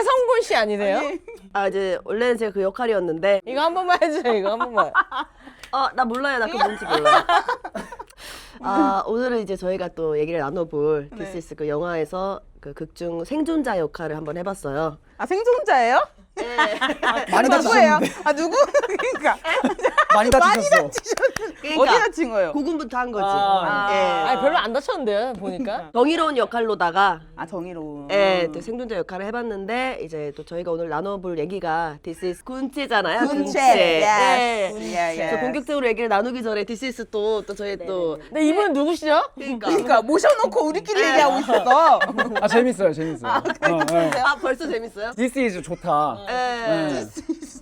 이성곤 씨 아니세요? 아 이제 원래는 제가 그 역할이었는데 이거 한 번만 해주세요. 이거 한 번만. 나 몰라요. 나 그거 뭔지 몰라요. 오늘은 이제 저희가 또 얘기를 나눠볼 This is 그 영화에서 그 극중 생존자 역할을 한번 해봤어요. 아 생존자예요? 네. 많이 누구예요? 다치셨는데. 아 누구? 그러니까 많이 다치셨어. 그러니까 어디 다친 거예요? 고군부터 한 거지. 아, 별로 안 다쳤는데요, 보니까. 정의로운 역할로다가 아 정의로운. 또 생존자 역할을 해봤는데 이제 또 저희가 오늘 나눠볼 얘기가 This is 군체잖아요. 군체. 네. 군체. 그래서 본격적으로 얘기를 나누기 전에 This is 또 저희 또 근데 이분 누구시죠? 그러니까 모셔놓고 우리끼리 얘기하고 있었어. 아 재밌어요, 재밌어요. 벌써 재밌어요? This is 좋다.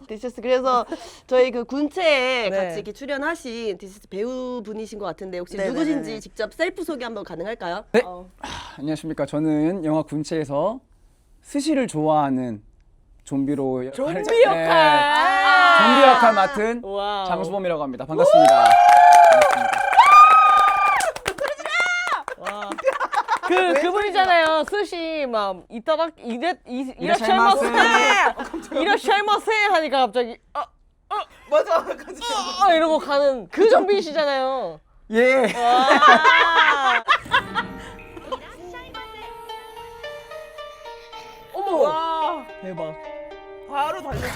This is 그래서 저희 그 군체에 네. 같이 이렇게 출연하신 This is 배우분이신 것 같은데 혹시 네네네네. 누구신지 직접 셀프 소개 한번 가능할까요? 네. 안녕하십니까. 저는 영화 군체에서 스시를 좋아하는 좀비로 좀비 역할. 좀비 역할 맡은 와우. 장수범이라고 합니다. 반갑습니다. 그분이잖아요. 스시 막 이따가 이라샤이마세 이라샤이마세 하니까 갑자기 맞아. 이러고 가는 그 좀비시잖아요. 예. 어머. 와 대박. 바로 달려지.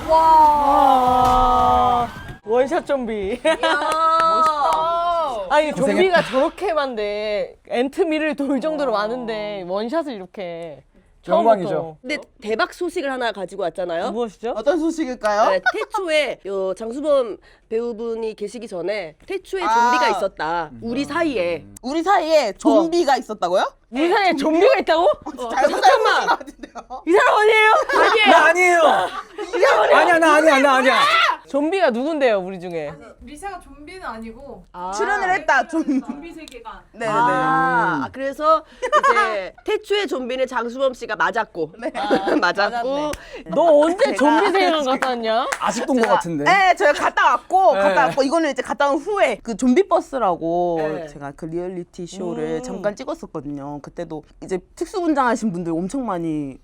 와. 원샷 좀비. 멋있다. 아니 고생했다. 좀비가 저렇게만데 엔트미를 돌 정도로 많은데 원샷을 이렇게 영광이죠. 근데 대박 소식을 하나 가지고 왔잖아요. 무엇이죠? 어떤 소식일까요? 네, 태초에 요 장수범 배우분이 계시기 전에 태초에 좀비가 있었다. 우리 사이에. 우리 사이에 좀비가 있었다고요? 우리 사이에 좀비가 있다고? 잠깐만. 이 사람 아니에요? 나 아니에요. 아니야, 나 아니야, 나 아니야. 좀비가 누군데요, 우리 중에? 리사가 좀비는 아니고 출연을 했다. 좀비 세계관. 네네. 그래서 이제 태초의 좀비는 장수범 씨가 맞았고. 맞았고. 너 언제 좀비 세계관 갔다 왔냐? 아직도 온 것 같은데. 네, 제가 갔다 왔고, 네. 이거는 이제 갔다 온 후에 그 좀비 버스라고 네. 제가 그 리얼리티 쇼를 잠깐 찍었었거든요. 그때도 이제 특수분장하신 분들 엄청 많이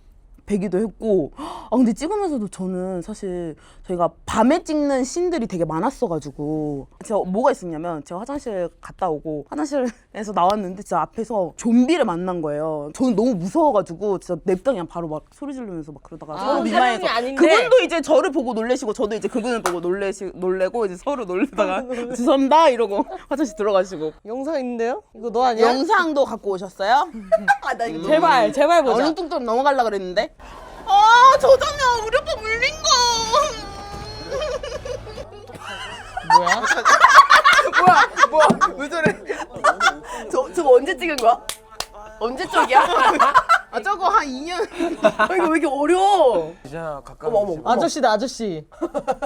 뵈기도 했고, 근데 찍으면서도 저는 사실 저희가 밤에 찍는 씬들이 되게 많았어가지고 제가 뭐가 있었냐면 제가 화장실 갔다 오고 화장실에서 나왔는데 진짜 앞에서 좀비를 만난 거예요. 저는 너무 무서워가지고 진짜 냅다 그냥 바로 막 소리 지르면서 막 그러다가 서로 민망해서 사람이 아닌데. 그분도 이제 저를 보고 놀래시고 저도 이제 그분을 보고 놀래고 이제 서로 놀래다가 죄송합니다 이러고 화장실 들어가시고. 영상 있는데요? 이거 너 아니야? 영상도 갖고 오셨어요? 나 이거 제발 보자. 얼른뚱뚱 넘어가려고 그랬는데 저 장면 우리 오빠 물린 거 뭐야? 왜 저래? 저거 언제 찍은 거야? 언제 쪽이야? 저거 한 2년 이거 왜 이렇게 어려워? 진짜 가까운. 어머. 아저씨다, 아저씨.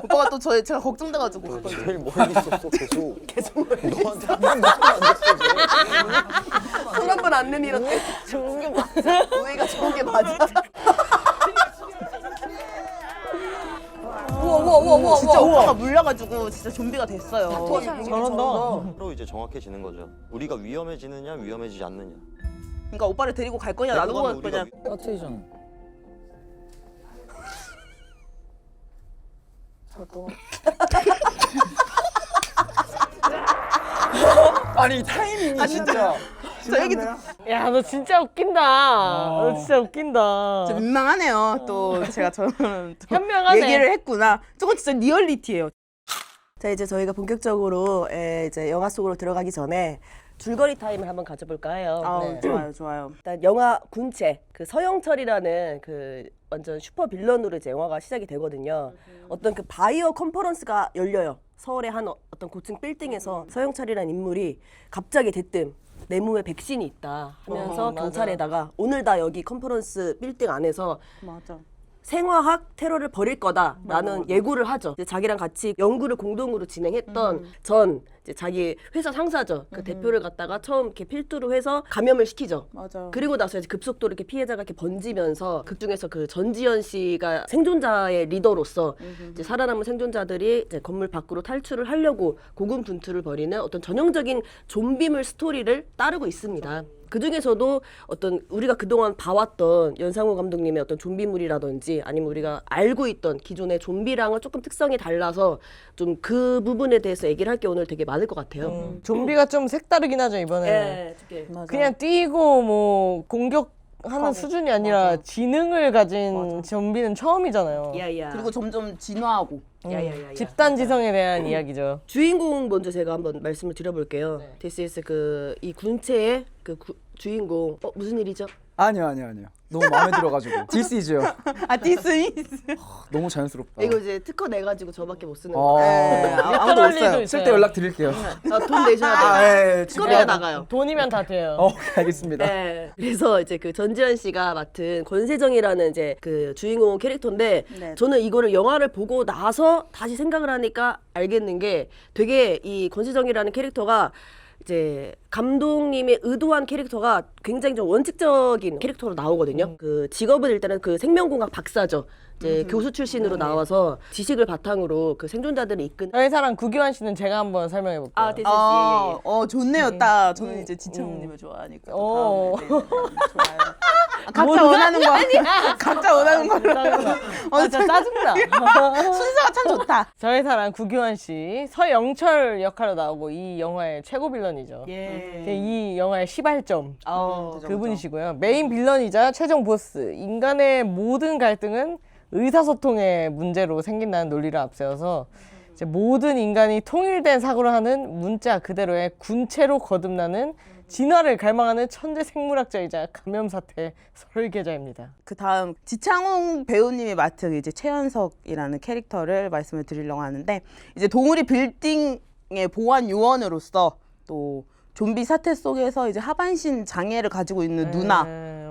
오빠가 또 제가 걱정돼가지고 제일 멀리 있었어 계속 너한테 한 손 한 번 안 내밀었대. 좋은 게 맞아. 우애가 좋은 게 맞아. 우와. 진짜 오빠가 물려가지고 진짜 좀비가 됐어요. 잘한다. 서로 이제 정확해지는 거죠. 우리가 위험해지느냐 위험해지지 않느냐. 그러니까 오빠를 데리고 갈 거냐 놔두고 갈 거냐. 파트리샤. 아니 타이밍이 진짜. 저 얘기 야, 너 진짜 웃긴다. 너 진짜 웃긴다. 진짜 민망하네요. 또 제가 저는 또 현명하네. 얘기를 했구나. 저건 진짜 리얼리티예요. 자 이제 저희가 본격적으로 이제 영화 속으로 들어가기 전에 줄거리 타임을 한번 가져볼까 해요. 네. 좋아요. 일단 영화 군체 그 서영철이라는 그 완전 슈퍼 빌런으로 이제 영화가 시작이 되거든요. 어떤 그 바이오 컨퍼런스가 열려요. 서울의 한 어떤 고층 빌딩에서 서영철이라는 인물이 갑자기 대뜸 내 몸에 백신이 있다 하면서 경찰에다가 오늘 다 여기 컨퍼런스 빌딩 안에서 맞아. 생화학 테러를 벌일 거다라는 예고를 하죠. 이제 자기랑 같이 연구를 공동으로 진행했던 전 이제 자기 회사 상사죠. 그 대표를 갖다가 처음 이렇게 필두로 해서 감염을 시키죠. 맞아. 그리고 나서 이제 급속도로 이렇게 피해자가 이렇게 번지면서 극 중에서 그 전지현 씨가 생존자의 리더로서 이제 살아남은 생존자들이 이제 건물 밖으로 탈출을 하려고 고군분투를 벌이는 어떤 전형적인 좀비물 스토리를 따르고 있습니다. 그 중에서도 어떤 우리가 그동안 봐왔던 연상호 감독님의 어떤 좀비물이라든지 아니면 우리가 알고 있던 기존의 좀비랑은 조금 특성이 달라서 좀 그 부분에 대해서 얘기를 할 게 오늘 되게 많을 것 같아요. 좀비가 좀 색다르긴 하죠 이번에. 네, 되게. 그냥 뛰고 뭐 공격하는 수준이 아니라 지능을 가진 좀비는 처음이잖아요. 야야. 그리고 점점 진화하고. 야야야. 집단지성에 대한 이야기죠. 주인공 먼저 제가 한번 말씀을 드려볼게요. 네. This is 이 군체의 주인공. 무슨 일이죠? 아니요. 너무 마음에 들어가지고. This is요. this is. 너무 자연스럽다. 이거 이제 특허 내가지고 저밖에 못 쓰는 어. 거. 아무도 없어요. 쓸 때 연락 드릴게요. 돈 내셔야 돼요. 예, 특허비가 나가요. 돈이면 다 돼요. 알겠습니다. 네. 그래서 이제 그 전지현 씨가 맡은 권세정이라는 이제 그 주인공 캐릭터인데 네. 저는 이거를 영화를 보고 나서 다시 생각을 하니까 알겠는 게 되게 이 권세정이라는 캐릭터가 이제 감독님의 의도한 캐릭터가 굉장히 좀 원칙적인 캐릭터로 나오거든요. 그 직업은 일단은 그 생명공학 박사죠. 이제 교수 출신으로 나와서 지식을 바탕으로 그 생존자들을 이끈. 저희 사랑 구교환 씨는 제가 한번 설명해 볼게요. 아, 됐어요. 예. 좋네요. 딱 저는 이제 지창욱님을 좋아하니까. 오. 또 다음에, 좋아요. 각자 원하는 거 각자 원하는 거. 진짜 짜증나. 순서가 참 좋다. 저희 사랑 구교환 씨, 서영철 역할로 나오고 이 영화의 최고 빌런이죠. 예. 이 영화의 시발점 어. 그분이시고요. 메인 빌런이자 최종 보스. 인간의 모든 갈등은 의사소통의 문제로 생긴다는 논리를 앞세워서 이제 모든 인간이 통일된 사고를 하는 문자 그대로의 군체로 거듭나는 진화를 갈망하는 천재 생물학자이자 감염사태 설계자입니다. 그 다음 지창욱 배우님이 맡은 이제 최연석이라는 캐릭터를 말씀을 드리려고 하는데 이제 동물이 빌딩의 보안 요원으로서 또 좀비 사태 속에서 이제 하반신 장애를 가지고 있는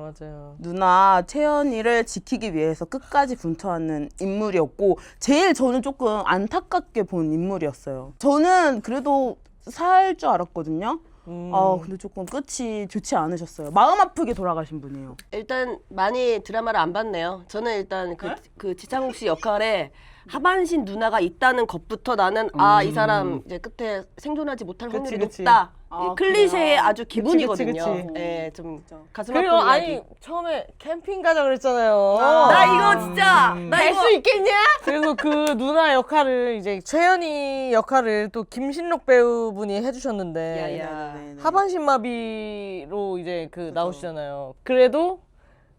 맞아요. 누나 채연이를 지키기 위해서 끝까지 분투하는 인물이었고 제일 저는 조금 안타깝게 본 인물이었어요. 저는 그래도 살 줄 알았거든요. 근데 조금 끝이 좋지 않으셨어요. 마음 아프게 돌아가신 분이에요. 일단 많이 드라마를 안 봤네요. 저는 일단 그 지창욱 씨 역할에 하반신 누나가 있다는 것부터 나는 이 사람 이제 끝에 생존하지 못할 확률이 그치. 높다. 이 클리셰의 아주 그치. 기본이거든요. 예, 좀 가슴 아픈 그리고 이야기. 아니 처음에 캠핑 가자 그랬잖아요. 나 이거 진짜 나 갈 이거 수 있겠냐? 그래서 그 누나 역할을 이제 최연이 역할을 또 김신록 배우분이 해주셨는데 야야. 하반신 마비로 이제 그 나오시잖아요. 그래도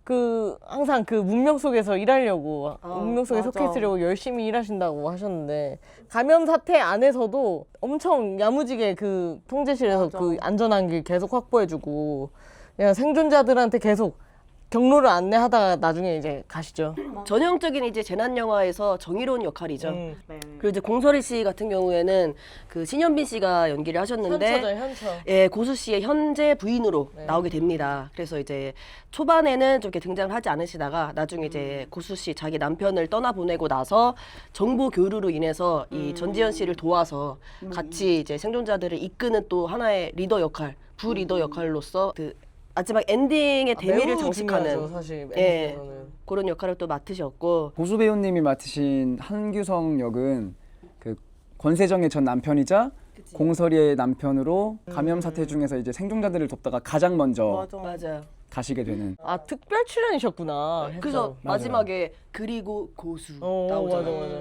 그 항상 그 문명 속에서 일하려고 문명 속에 맞아. 속해 있으려고 열심히 일하신다고 하셨는데 감염 사태 안에서도 엄청 야무지게 그 통제실에서 맞아. 그 안전한 길 계속 확보해주고 그냥 생존자들한테 계속 경로를 안내하다가 나중에 이제 가시죠. 전형적인 이제 재난 영화에서 정의로운 역할이죠. 네. 그리고 이제 공설이 씨 같은 경우에는 그 신현빈 씨가 연기를 하셨는데 현처. 예, 고수 씨의 현재 부인으로 나오게 됩니다. 그래서 이제 초반에는 좀 이렇게 등장을 하지 않으시다가 나중에 이제 고수 씨 자기 남편을 떠나보내고 나서 정보 교류로 인해서 이 전지현 씨를 도와서 같이 이제 생존자들을 이끄는 또 하나의 리더 역할, 부리더 역할로서 그 마지막 엔딩의 대미를 매우 장식하는 중요하죠, 사실 예, 엔딩에서는. 그런 역할을 또 맡으셨고 고수 배우님이 맡으신 한규성 역은 그 권세정의 전 남편이자 공설이의 남편으로 감염 사태 중에서 이제 생존자들을 돕다가 가장 먼저 맞아요. 가시게 되는. 아 특별 출연이셨구나. 그래서 해서. 마지막에 그리고 고수 나오잖아요. 맞아.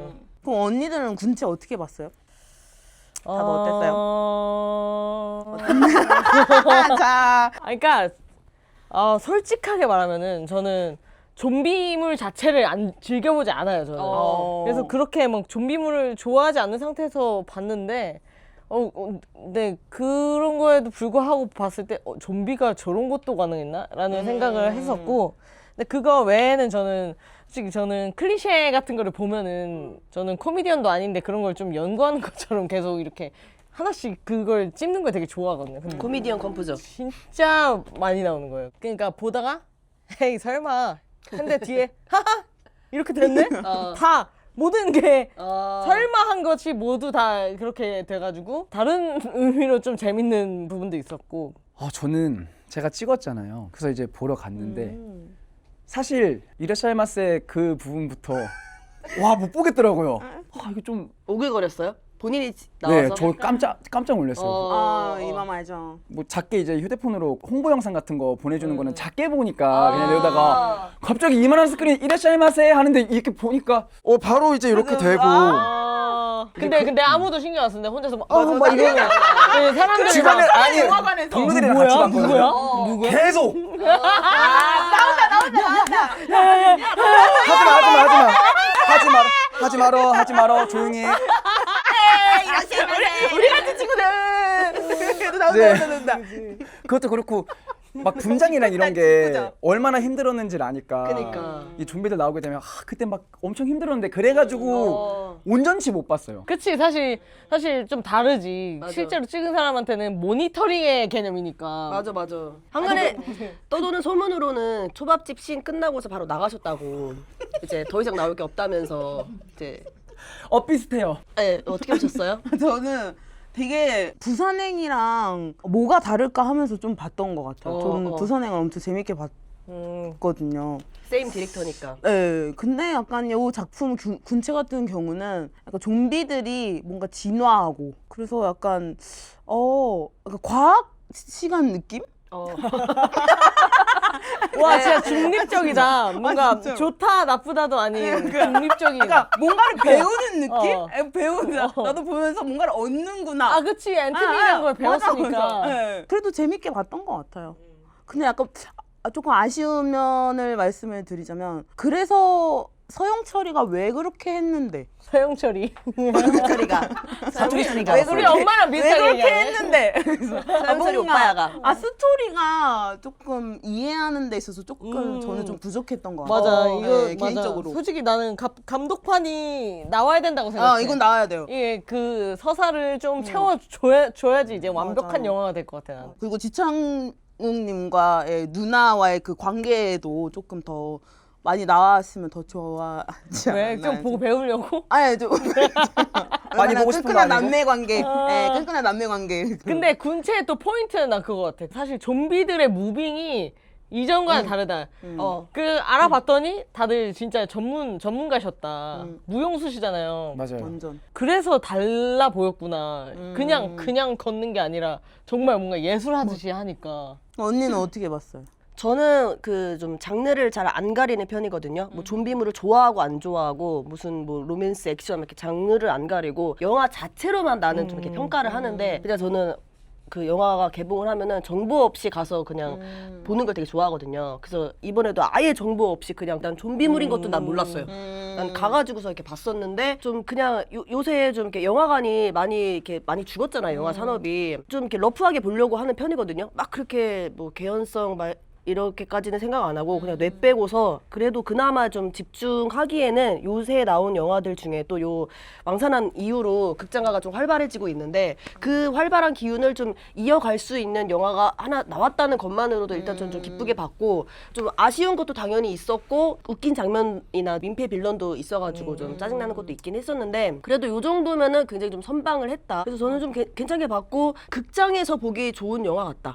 그럼 언니들은 군체 어떻게 봤어요? 다들 어땠어요? 자, 그러니까 솔직하게 말하면은 저는 좀비물 자체를 안 즐겨보지 않아요. 저는. 그래서 그렇게 막 좀비물을 좋아하지 않는 상태에서 봤는데 근데 그런 거에도 불구하고 봤을 때 좀비가 저런 것도 가능했나? 라는 생각을 했었고 근데 그거 외에는 솔직히 저는 클리셰 같은 거를 보면은 저는 코미디언도 아닌데 그런 걸 좀 연구하는 것처럼 계속 이렇게 하나씩 그걸 찝는 걸 되게 좋아하거든요. 근데 코미디언 컴포저. 진짜 많이 나오는 거예요. 그러니까 보다가 에이 설마 근데 뒤에 하하 이렇게 됐네? 다 모든 게 설마 한 것이 모두 다 그렇게 돼가지고 다른 의미로 좀 재밌는 부분도 있었고 저는 제가 찍었잖아요. 그래서 이제 보러 갔는데 사실 이라샤이마스의 그 부분부터 와 못 보겠더라고요. 이게 좀 오글거렸어요? 본인이 나와서. 네, 저 깜짝 놀랐어요. 아, 이 맘 알죠. 뭐 작게 이제 휴대폰으로 홍보 영상 같은 거 보내주는 거는 작게 보니까 그냥 여기다가 갑자기 이만한 스크린 이라샤이마세 하는데 이렇게 보니까 바로 이제 이렇게 되고 근데 아무도 신경 안 쓰는데 혼자서 막 막 이러고 네, 사람들이 주변에 막 아니 동료들이랑 같이 봤거든요. 누구야? 계속 하지 말어 조용히 해. 우리 같은 친구들. 나온다. 그것도 그렇고 막 분장이랑 이런 게 얼마나 힘들었는지를 아니까. 그러니까. 이 좀비들 나오게 되면 그때 막 엄청 힘들었는데 그래가지고 온전치 못 봤어요. 그치 사실 좀 다르지. 맞아. 실제로 찍은 사람한테는 모니터링의 개념이니까. 맞아. 한간에 떠도는 소문으로는 초밥집 씬 끝나고서 바로 나가셨다고. 이제 더 이상 나올 게 없다면서 이제. 비슷해요. 네, 어떻게 보셨어요? 저는 되게 부산행이랑 뭐가 다를까 하면서 좀 봤던 것 같아요. 저는 부산행을 엄청 재밌게 봤거든요. 세임 디렉터니까. 네, 근데 약간 이 작품 군체 같은 경우는 약간 좀비들이 뭔가 진화하고 그래서 약간 과학 시간 느낌? 와 진짜 중립적이다. 뭔가 진짜. 좋다 나쁘다도 아닌 중립적인. 그러니까 뭔가를 배우는 느낌? 어. 배운다. 나도 보면서 뭔가를 얻는구나. 그치 엔트비라는 걸 배웠으니까. 맞아. 네. 그래도 재밌게 봤던 것 같아요. 근데 약간 조금 아쉬운 면을 말씀을 드리자면 그래서 서영철이가 왜 그렇게 했는데 서영철이. 서영철이가 왜 우리 엄마랑 왜 비슷하게 그렇게 얘기하네. 했는데 서영철이 오빠야가. 스토리가 조금 이해하는 데 있어서 조금 저는 좀 부족했던 것 같아요. 맞아 이거 네, 맞아. 개인적으로. 솔직히 나는 감독판이 나와야 된다고 생각해. 이건 나와야 돼요. 이게 그 서사를 좀 채워줘야지 이제 완벽한 맞아. 영화가 될 것 같아. 나는. 그리고 지창욱님과의 누나와의 그 관계도 조금 더 많이 나왔으면 더 좋아하지 왜? 않았나. 좀 보고 배우려고? 아니 좀 많이 보고 싶은 거 끈끈한 아니고? 남매 관계. 네, 끈끈한 남매 관계. 근데 군체의 또 포인트는 난 그거 같아. 사실 좀비들의 무빙이 이전과는 다르다. 그 알아봤더니 다들 진짜 전문가셨다. 무용수시잖아요. 맞아요. 완전. 그래서 달라 보였구나. 그냥 걷는 게 아니라 정말 뭔가 예술하듯이 하니까. 언니는 어떻게 봤어요? 저는 그 좀 장르를 잘 안 가리는 편이거든요. 뭐 좀비물을 좋아하고 안 좋아하고 무슨 뭐 로맨스, 액션 이렇게 장르를 안 가리고 영화 자체로만 나는 좀 이렇게 평가를 하는데 그냥 저는 그 영화가 개봉을 하면은 정보 없이 가서 그냥 보는 걸 되게 좋아하거든요. 그래서 이번에도 아예 정보 없이 그냥 난 좀비물인 것도 난 몰랐어요. 난 가가지고서 이렇게 봤었는데 좀 그냥 요새 좀 이렇게 영화관이 많이 죽었잖아요. 영화 산업이 좀 이렇게 러프하게 보려고 하는 편이거든요. 막 그렇게 뭐 개연성 이렇게까지는 생각 안 하고 그냥 뇌 빼고서 그래도 그나마 좀 집중하기에는 요새 나온 영화들 중에 또 요 왕산한 이후로 극장가가 좀 활발해지고 있는데 그 활발한 기운을 좀 이어갈 수 있는 영화가 하나 나왔다는 것만으로도 일단 전 좀 기쁘게 봤고 좀 아쉬운 것도 당연히 있었고 웃긴 장면이나 민폐 빌런도 있어가지고 좀 짜증나는 것도 있긴 했었는데 그래도 요 정도면은 굉장히 좀 선방을 했다. 그래서 저는 좀 괜찮게 봤고 극장에서 보기 좋은 영화 같다.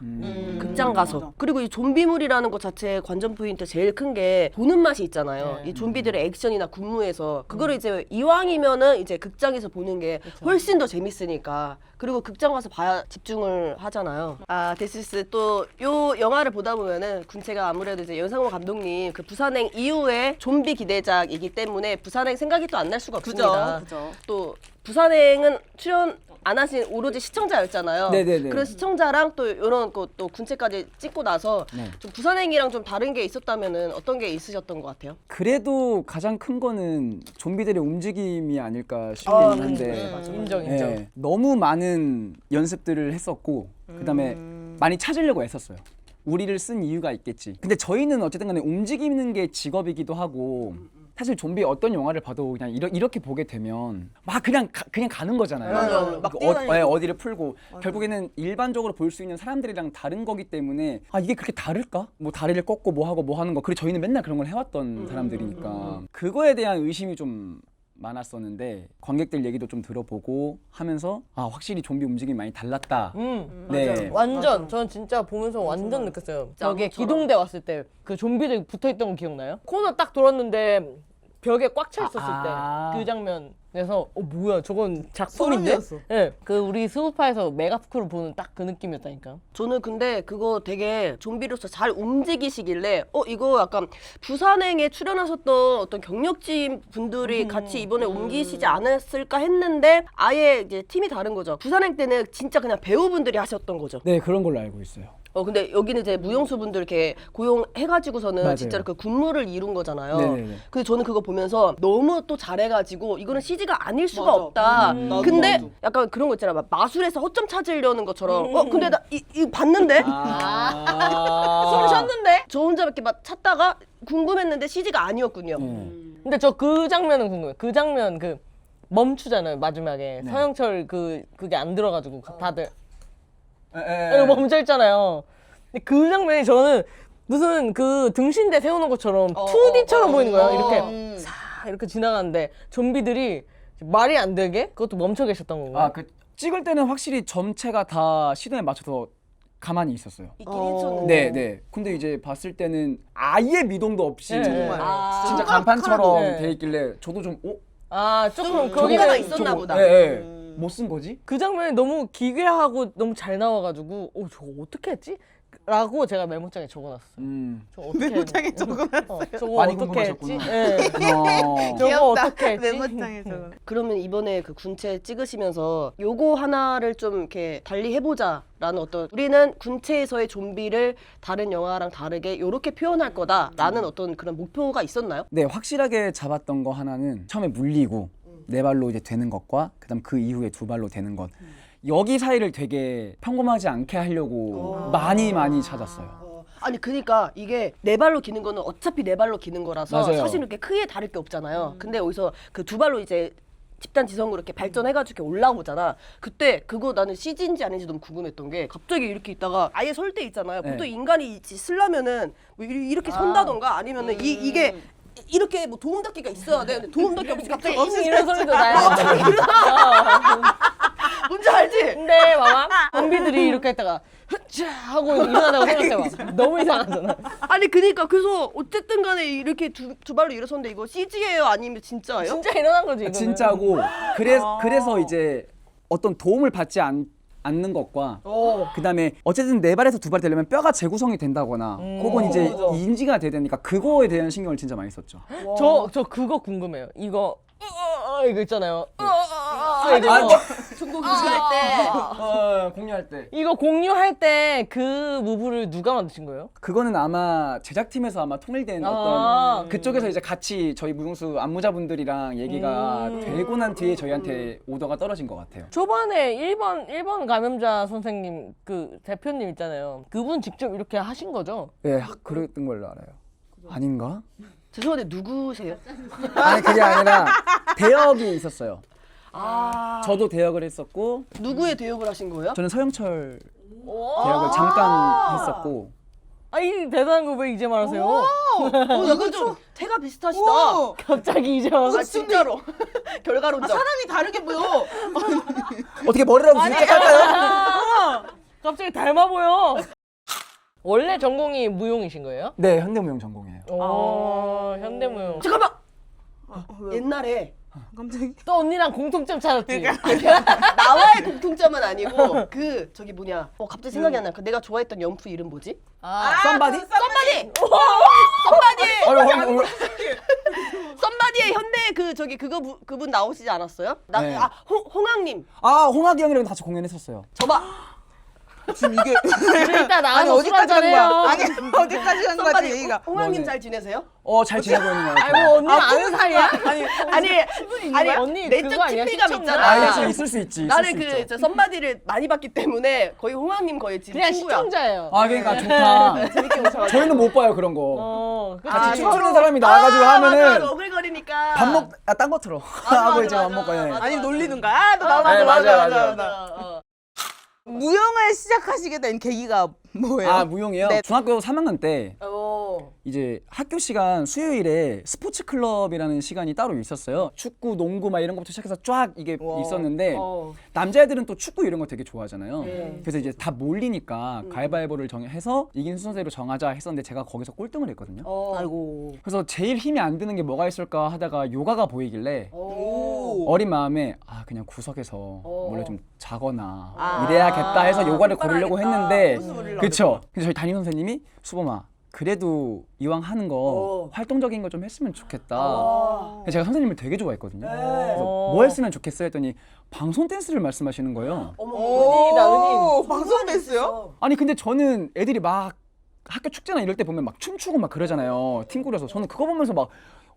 극장 가서. 맞아. 그리고 이 좀비물 이라는 것 자체의 관전 포인트 제일 큰 게 보는 맛이 있잖아요. 이 좀비들의 액션이나 군무에서 그거를 이제 이왕이면은 이제 극장에서 보는 게 훨씬 더 재밌으니까 그리고 극장 가서 봐야 집중을 하잖아요. 데스스 또 요 영화를 보다 보면은 군체가 아무래도 이제 연상호 감독님 그 부산행 이후에 좀비 기대작이기 때문에 부산행 생각이 또 안 날 수가 없습니다. 그죠. 또 부산행은 출연 안 하신 오로지 시청자였잖아요. 네네네. 그런 시청자랑 또 이런 또 군체까지 찍고 나서 네. 좀 부산행이랑 좀 다른 게 있었다면은 어떤 게 있으셨던 것 같아요? 그래도 가장 큰 거는 좀비들의 움직임이 아닐까 싶긴 한데 인정. 네, 너무 많은 연습들을 했었고 그다음에 많이 찾으려고 애썼어요. 우리를 쓴 이유가 있겠지. 근데 저희는 어쨌든 간에 움직이는 게 직업이기도 하고 사실 좀비 어떤 영화를 봐도 그냥 이렇게 보게 되면 막 그냥 가는 거잖아요. 맞아. 막 뛰어다니고. 어디를 풀고 결국에는 일반적으로 볼 수 있는 사람들이랑 다른 거기 때문에 이게 그렇게 다를까? 뭐 다리를 꺾고 뭐 하고 뭐 하는 거. 그리고 저희는 맨날 그런 걸 해왔던 사람들이니까 그거에 대한 의심이 좀 많았었는데 관객들 얘기도 좀 들어보고 하면서 확실히 좀비 움직임이 많이 달랐다. 네. 완전 저는 진짜 보면서 완전 느꼈어요. 저게 기동대 왔을 때 그 좀비들 붙어있던 거 기억나요? 코너 딱 돌았는데 벽에 꽉 차 있었을 때 그 장면 그래서 뭐야 저건 작품인데? 소름이었어. 네, 그 우리 스우파에서 메가스쿨을 보는 딱 그 느낌이었다니까. 저는 근데 그거 되게 좀비로서 잘 움직이시길래 이거 약간 부산행에 출연하셨던 어떤 경력진 분들이 같이 이번에 옮기시지 않았을까 했는데 아예 이제 팀이 다른 거죠. 부산행 때는 진짜 그냥 배우분들이 하셨던 거죠. 네, 그런 걸로 알고 있어요. 근데 여기는 이제 무용수 분들 이렇게 고용해가지고서는 맞아요. 진짜로 그 군무를 이룬 거잖아요. 네네네. 근데 저는 그거 보면서 너무 또 잘해가지고 이거는 CG가 아닐 수가 맞아. 없다. 나도, 근데 나도. 약간 그런 거 있잖아. 막 마술에서 허점 찾으려는 것처럼. 근데 나 이거 봤는데? 숨 쉬었는데? 저 혼자 이렇게 막 찾다가 궁금했는데 CG가 아니었군요. 근데 저 그 장면은 궁금해요. 그 장면 그 멈추잖아요 마지막에. 서영철 그게 안 들어가지고 다들 멈춰 있잖아요. 근데 그 장면이 저는 무슨 그 등신대 세우는 것처럼 2D처럼 보이는 거예요. 이렇게 사 이렇게 지나가는데 좀비들이 말이 안 되게 그것도 멈춰 계셨던 건가요? 그 찍을 때는 확실히 전체가 다 시도에 맞춰서 가만히 있었어요. 있긴 했었는데. 네. 근데 이제 봤을 때는 아예 미동도 없이 네. 정말. 진짜 간판처럼 네. 돼 있길래 저도 좀 조금 거기가 거기가 있었나 보다. 못 쓴 거지? 그 장면이 너무 기괴하고 너무 잘 나와가지고 저거 어떻게 했지? 라고 제가 메모장에 적어놨어요. 저거 어떻게 메모장에 적어놨어요. 저거 많이 어떻게 했지? 궁금하셨구나. 네. 저거 어떻게 했지? 메모장에 적어. 그러면 이번에 그 군체 찍으시면서 요거 하나를 좀 이렇게 달리 해보자라는 어떤 우리는 군체에서의 좀비를 다른 영화랑 다르게 요렇게 표현할 거다라는 어떤 그런 목표가 있었나요? 네, 확실하게 잡았던 거 하나는 처음에 물리고 네 발로 이제 되는 것과 그다음 그 이후에 두 발로 되는 것. 여기 사이를 되게 평범하지 않게 하려고 많이 찾았어요. 아니 그러니까 이게 네 발로 기는 거는 어차피 네 발로 기는 거라서 맞아요. 사실 이렇게 크게 다를 게 없잖아요. 근데 여기서 그 두 발로 이제 집단 지성으로 이렇게 발전해가지고 이렇게 올라오잖아. 그때 그거 나는 CG인지 아닌지 너무 궁금했던 게 갑자기 이렇게 있다가 아예 설 때 있잖아요. 보통 인간이 쓰려면은 뭐 이렇게 선다던가 아니면은 이게 이렇게 뭐 도움닫기가 있어야 돼. 근데 도움닫기 없이 갑자기 이런 소리도 나요. 뭔지 알지? 근데 봐봐 좀비들이 이렇게 했다가 흐차 하고 일어나다고 생각해봐. 너무 이상하잖아. 아니 그니까 그래서 어쨌든 간에 이렇게 두 발로 일어섰는데 이거 CG예요 아니면 진짜예요? 진짜 일어난 거지 이거는. 진짜고 그래서 이제 어떤 도움을 받지 않는 것과 그다음에 어쨌든 네 발에서 두 발이 되려면 뼈가 재구성이 된다거나 혹은 이제 인지가 돼야 되니까 그거에 대한 신경을 진짜 많이 썼죠. 저 그거 궁금해요. 이거 이거 있잖아요. 이거 중국 공부할 때 공유할 때 이거 공유할 때 그 무브를 누가 만드신 거예요? 그거는 아마 제작팀에서 아마 통일된 어떤 그쪽에서 이제 같이 저희 무용수 안무자분들이랑 얘기가 되고 난 뒤에 저희한테 오더가 떨어진 것 같아요. 초반에 1번 감염자 선생님 그 대표님 있잖아요. 그분 직접 이렇게 하신 거죠? 네, 그랬던 걸로 알아요. 아닌가? 죄송한데 누구세요? 아니 그게 아니라 대역이 있었어요. 아 저도 대역을 했었고 누구의 대역을 하신 거예요? 저는 서영철 대역을 잠깐 했었고 이 대단한 거 왜 이제 말하세요? 약간 좀 태가 비슷하시다. 갑자기 이제 와서 아 진짜로 결과론적. 사람이 다르게 보여. 어떻게 머리라도 이렇게 할까요? 갑자기 닮아 보여. 원래 전공이 무용이신 거예요? 네, 현대무용 전공이에요. 현대무용. 잠깐만. 옛날에 깜짝이야. 또 언니랑 공통점 찾았지? 나와의 공통점은 아니고 그 저기 뭐냐? 갑자기 생각이 안 나. 그 내가 좋아했던 연프 이름 뭐지? 썸바디? 썸바디. 썸바디! 썸바디의 현대 그 저기 그분 나오시지 않았어요? 네. 홍학님. 홍학이 형이랑 같이 공연했었어요. 저봐. 지금 이게 일단 아니 나와서 술 어디까지 간 한잔 거야? 해요. 아니 어디까지 간 거지 썸바디. 얘기가? 홍학님 너네. 잘 지내세요? 잘 지내고 있는 것 같아요. 아이고 언니 아는 사이야? 아니 언니 내적 그거 아니야? 친밀감 시청자? 있잖아. 있을 수 있지. 나는 저 썸바디를 많이 봤기 때문에 거의 홍학님 거의 지금 그냥 친구야. 시청자예요. 그러니까 좋다. 재밌게 오셔가지고. 저희는 못 봐요 그런 거. 그치. 같이 춤추는 사람이 나와가지고 맞아, 하면은 오글거리니까. 딴 거 틀어. 맞아, 하고 이제 맞아, 밥 먹고. 맞아. 아니 놀리는 거야? 너 나와. 네, 맞아. 어. 무용을 시작하시게 된 계기가 뭐예요? 아 무용이요? 네. 중학교 3학년 때 어. 이제 학교 시간 수요일에 스포츠 클럽이라는 시간이 따로 있었어요. 축구, 농구 막 이런 것부터 시작해서 쫙 이게 있었는데 남자애들은 또 축구 이런 거 되게 좋아하잖아요. 그래서 이제 다 몰리니까 가위바위보를 정해서 이긴 순서대로 정하자 했었는데 제가 거기서 꼴등을 했거든요. 아이고. 그래서 제일 힘이 안 드는 게 뭐가 있을까 하다가 요가가 보이길래 어린 마음에 아 그냥 구석에서 원래 좀 자거나 이래야겠다 해서 요가를 고르려고 했는데 그쵸? 근데 저희 담임 선생님이 수범아 그래도 이왕 하는 거 활동적인 거 좀 했으면 좋겠다. 제가 선생님을 되게 좋아했거든요. 그래서 뭐 했으면 좋겠어요 했더니 방송 댄스를 말씀하시는 거예요. 은인이다, 은인. 방송 됐어요? 아니 근데 저는 애들이 막 학교 축제나 이럴 때 보면 막 춤추고 막 그러잖아요. 팀 꾸려서 저는 그거 보면서 막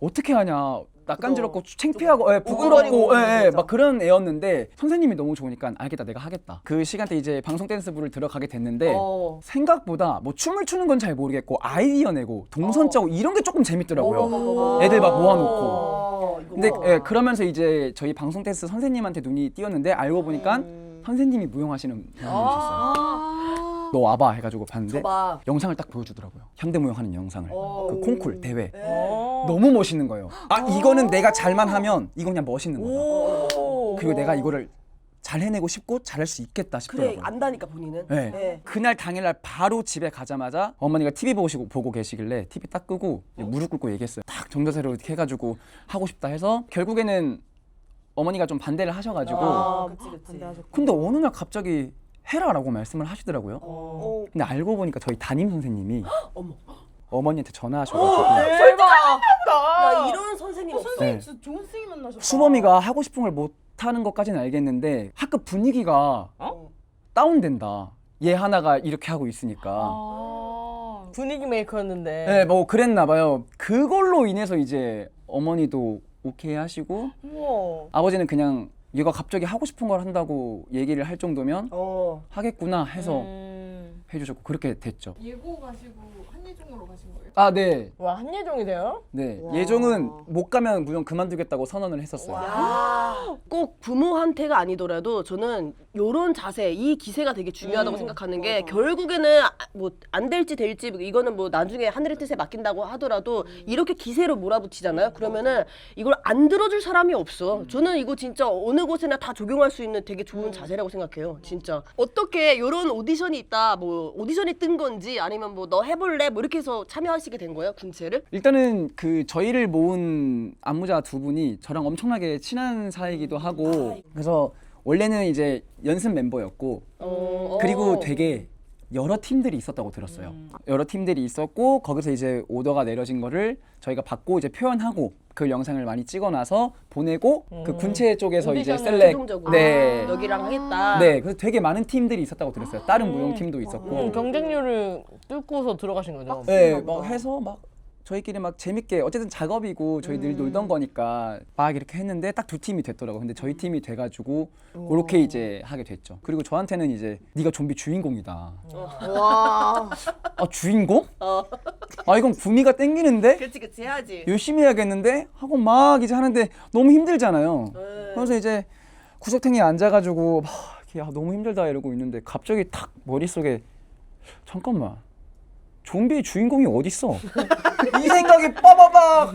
어떻게 하냐 낯간지럽고 창피하고 부끄럽고 막 그런 애였는데 선생님이 너무 좋으니까 알겠다 내가 하겠다. 그 시간대 이제 방송 댄스부를 들어가게 됐는데 생각보다 뭐 춤을 추는 건 잘 모르겠고 아이디어 내고 동선 짜고 이런 게 조금 재밌더라고요. 애들 막 모아놓고. 근데 그러면서 이제 저희 방송 댄스 선생님한테 눈이 띄었는데 알고 보니까 선생님이 무용하시는 분이셨어요. 너 와봐 해가지고 봤는데 영상을 딱 보여주더라고요. 현대무용하는 영상을. 그 콩쿨 대회. 너무 멋있는 거예요. 아 이거는 내가 잘만 하면 이건 그냥 멋있는 거다. 그리고 내가 이거를 잘 해내고 싶고 잘할 수 있겠다 싶더라고요. 그래 안다니까 본인은. 네. 그날 당일날 바로 집에 가자마자 어머니가 TV 보고 계시길래 TV 딱 끄고 무릎 꿇고 얘기했어요. 딱 정자세로 이렇게 해가지고 하고 싶다 해서 결국에는 어머니가 좀 반대를 하셔가지고 그치. 근데 어느 날 갑자기 해라라고 말씀을 하시더라고요. 근데 알고 보니까 저희 담임 선생님이 어머니한테 전화하셔가지고 대박. 야 이런 선생님 없어. 네. 진짜 좋은 선생님 만나셨다. 수범이가 하고 싶은 걸 못하는 것까지는 알겠는데 학교 분위기가 다운된다. 얘 하나가 이렇게 하고 있으니까. 분위기 메이커였는데. 네, 뭐 그랬나 봐요. 그걸로 인해서 이제 어머니도 오케이 하시고 우와. 아버지는 그냥 얘가 갑자기 하고 싶은 걸 한다고 얘기를 할 정도면 하겠구나 해서 해주셨고 그렇게 됐죠. 예고 가시고 한예종으로 가신 거예요? 아, 네. 와, 한예종이 돼요? 네. 예종은 못 가면 무용 그만두겠다고 선언을 했었어요. 꼭 부모한테가 아니더라도 저는 요런 자세, 이 기세가 되게 중요하다고 생각하는 게 결국에는 뭐 안 될지 될지 이거는 뭐 나중에 하늘의 뜻에 맡긴다고 하더라도 이렇게 기세로 몰아붙이잖아요. 그러면은 이걸 안 들어줄 사람이 없어. 저는 이거 진짜 어느 곳에나 다 적용할 수 있는 되게 좋은 자세라고 생각해요. 진짜. 어떻게 요런 오디션이 있다, 뭐 오디션이 뜬 건지 아니면 뭐 너 해볼래? 뭐 이렇게 해서 참여하시게 된 거예요, 군체를? 일단은 그 저희를 모은 안무자 두 분이 저랑 엄청나게 친한 사이이기도 하고 그래서 원래는 이제 연습 멤버였고 그리고 되게 여러 팀들이 있었다고 들었어요. 여러 팀들이 있었고 거기서 이제 오더가 내려진 거를 저희가 받고 이제 표현하고 그 영상을 많이 찍어놔서 보내고 그 군체 쪽에서 이제 셀렉 최종적으로 네. 여기랑 하겠다. 네, 그래서 되게 많은 팀들이 있었다고 들었어요. 다른 무용 팀도 있었고. 경쟁률을 뚫고서 들어가신 거죠? 네, 막 해서 막 저희끼리 막 재밌게 어쨌든 작업이고 저희 늘 놀던 거니까 막 이렇게 했는데 딱 두 팀이 됐더라고요. 근데 저희 팀이 돼가지고 그렇게 이제 하게 됐죠. 그리고 저한테는 이제 네가 좀비 주인공이다. 와. 아 주인공? 아 이건 구미가 땡기는데 그치 해야지. 열심히 해야겠는데 하고 막 이제 하는데 너무 힘들잖아요. 그래서 이제 구석탱이에 앉아가지고 막 야 너무 힘들다 이러고 있는데 갑자기 탁 머릿속에 잠깐만 좀비의 주인공이 어딨어? 이 생각이 빠바박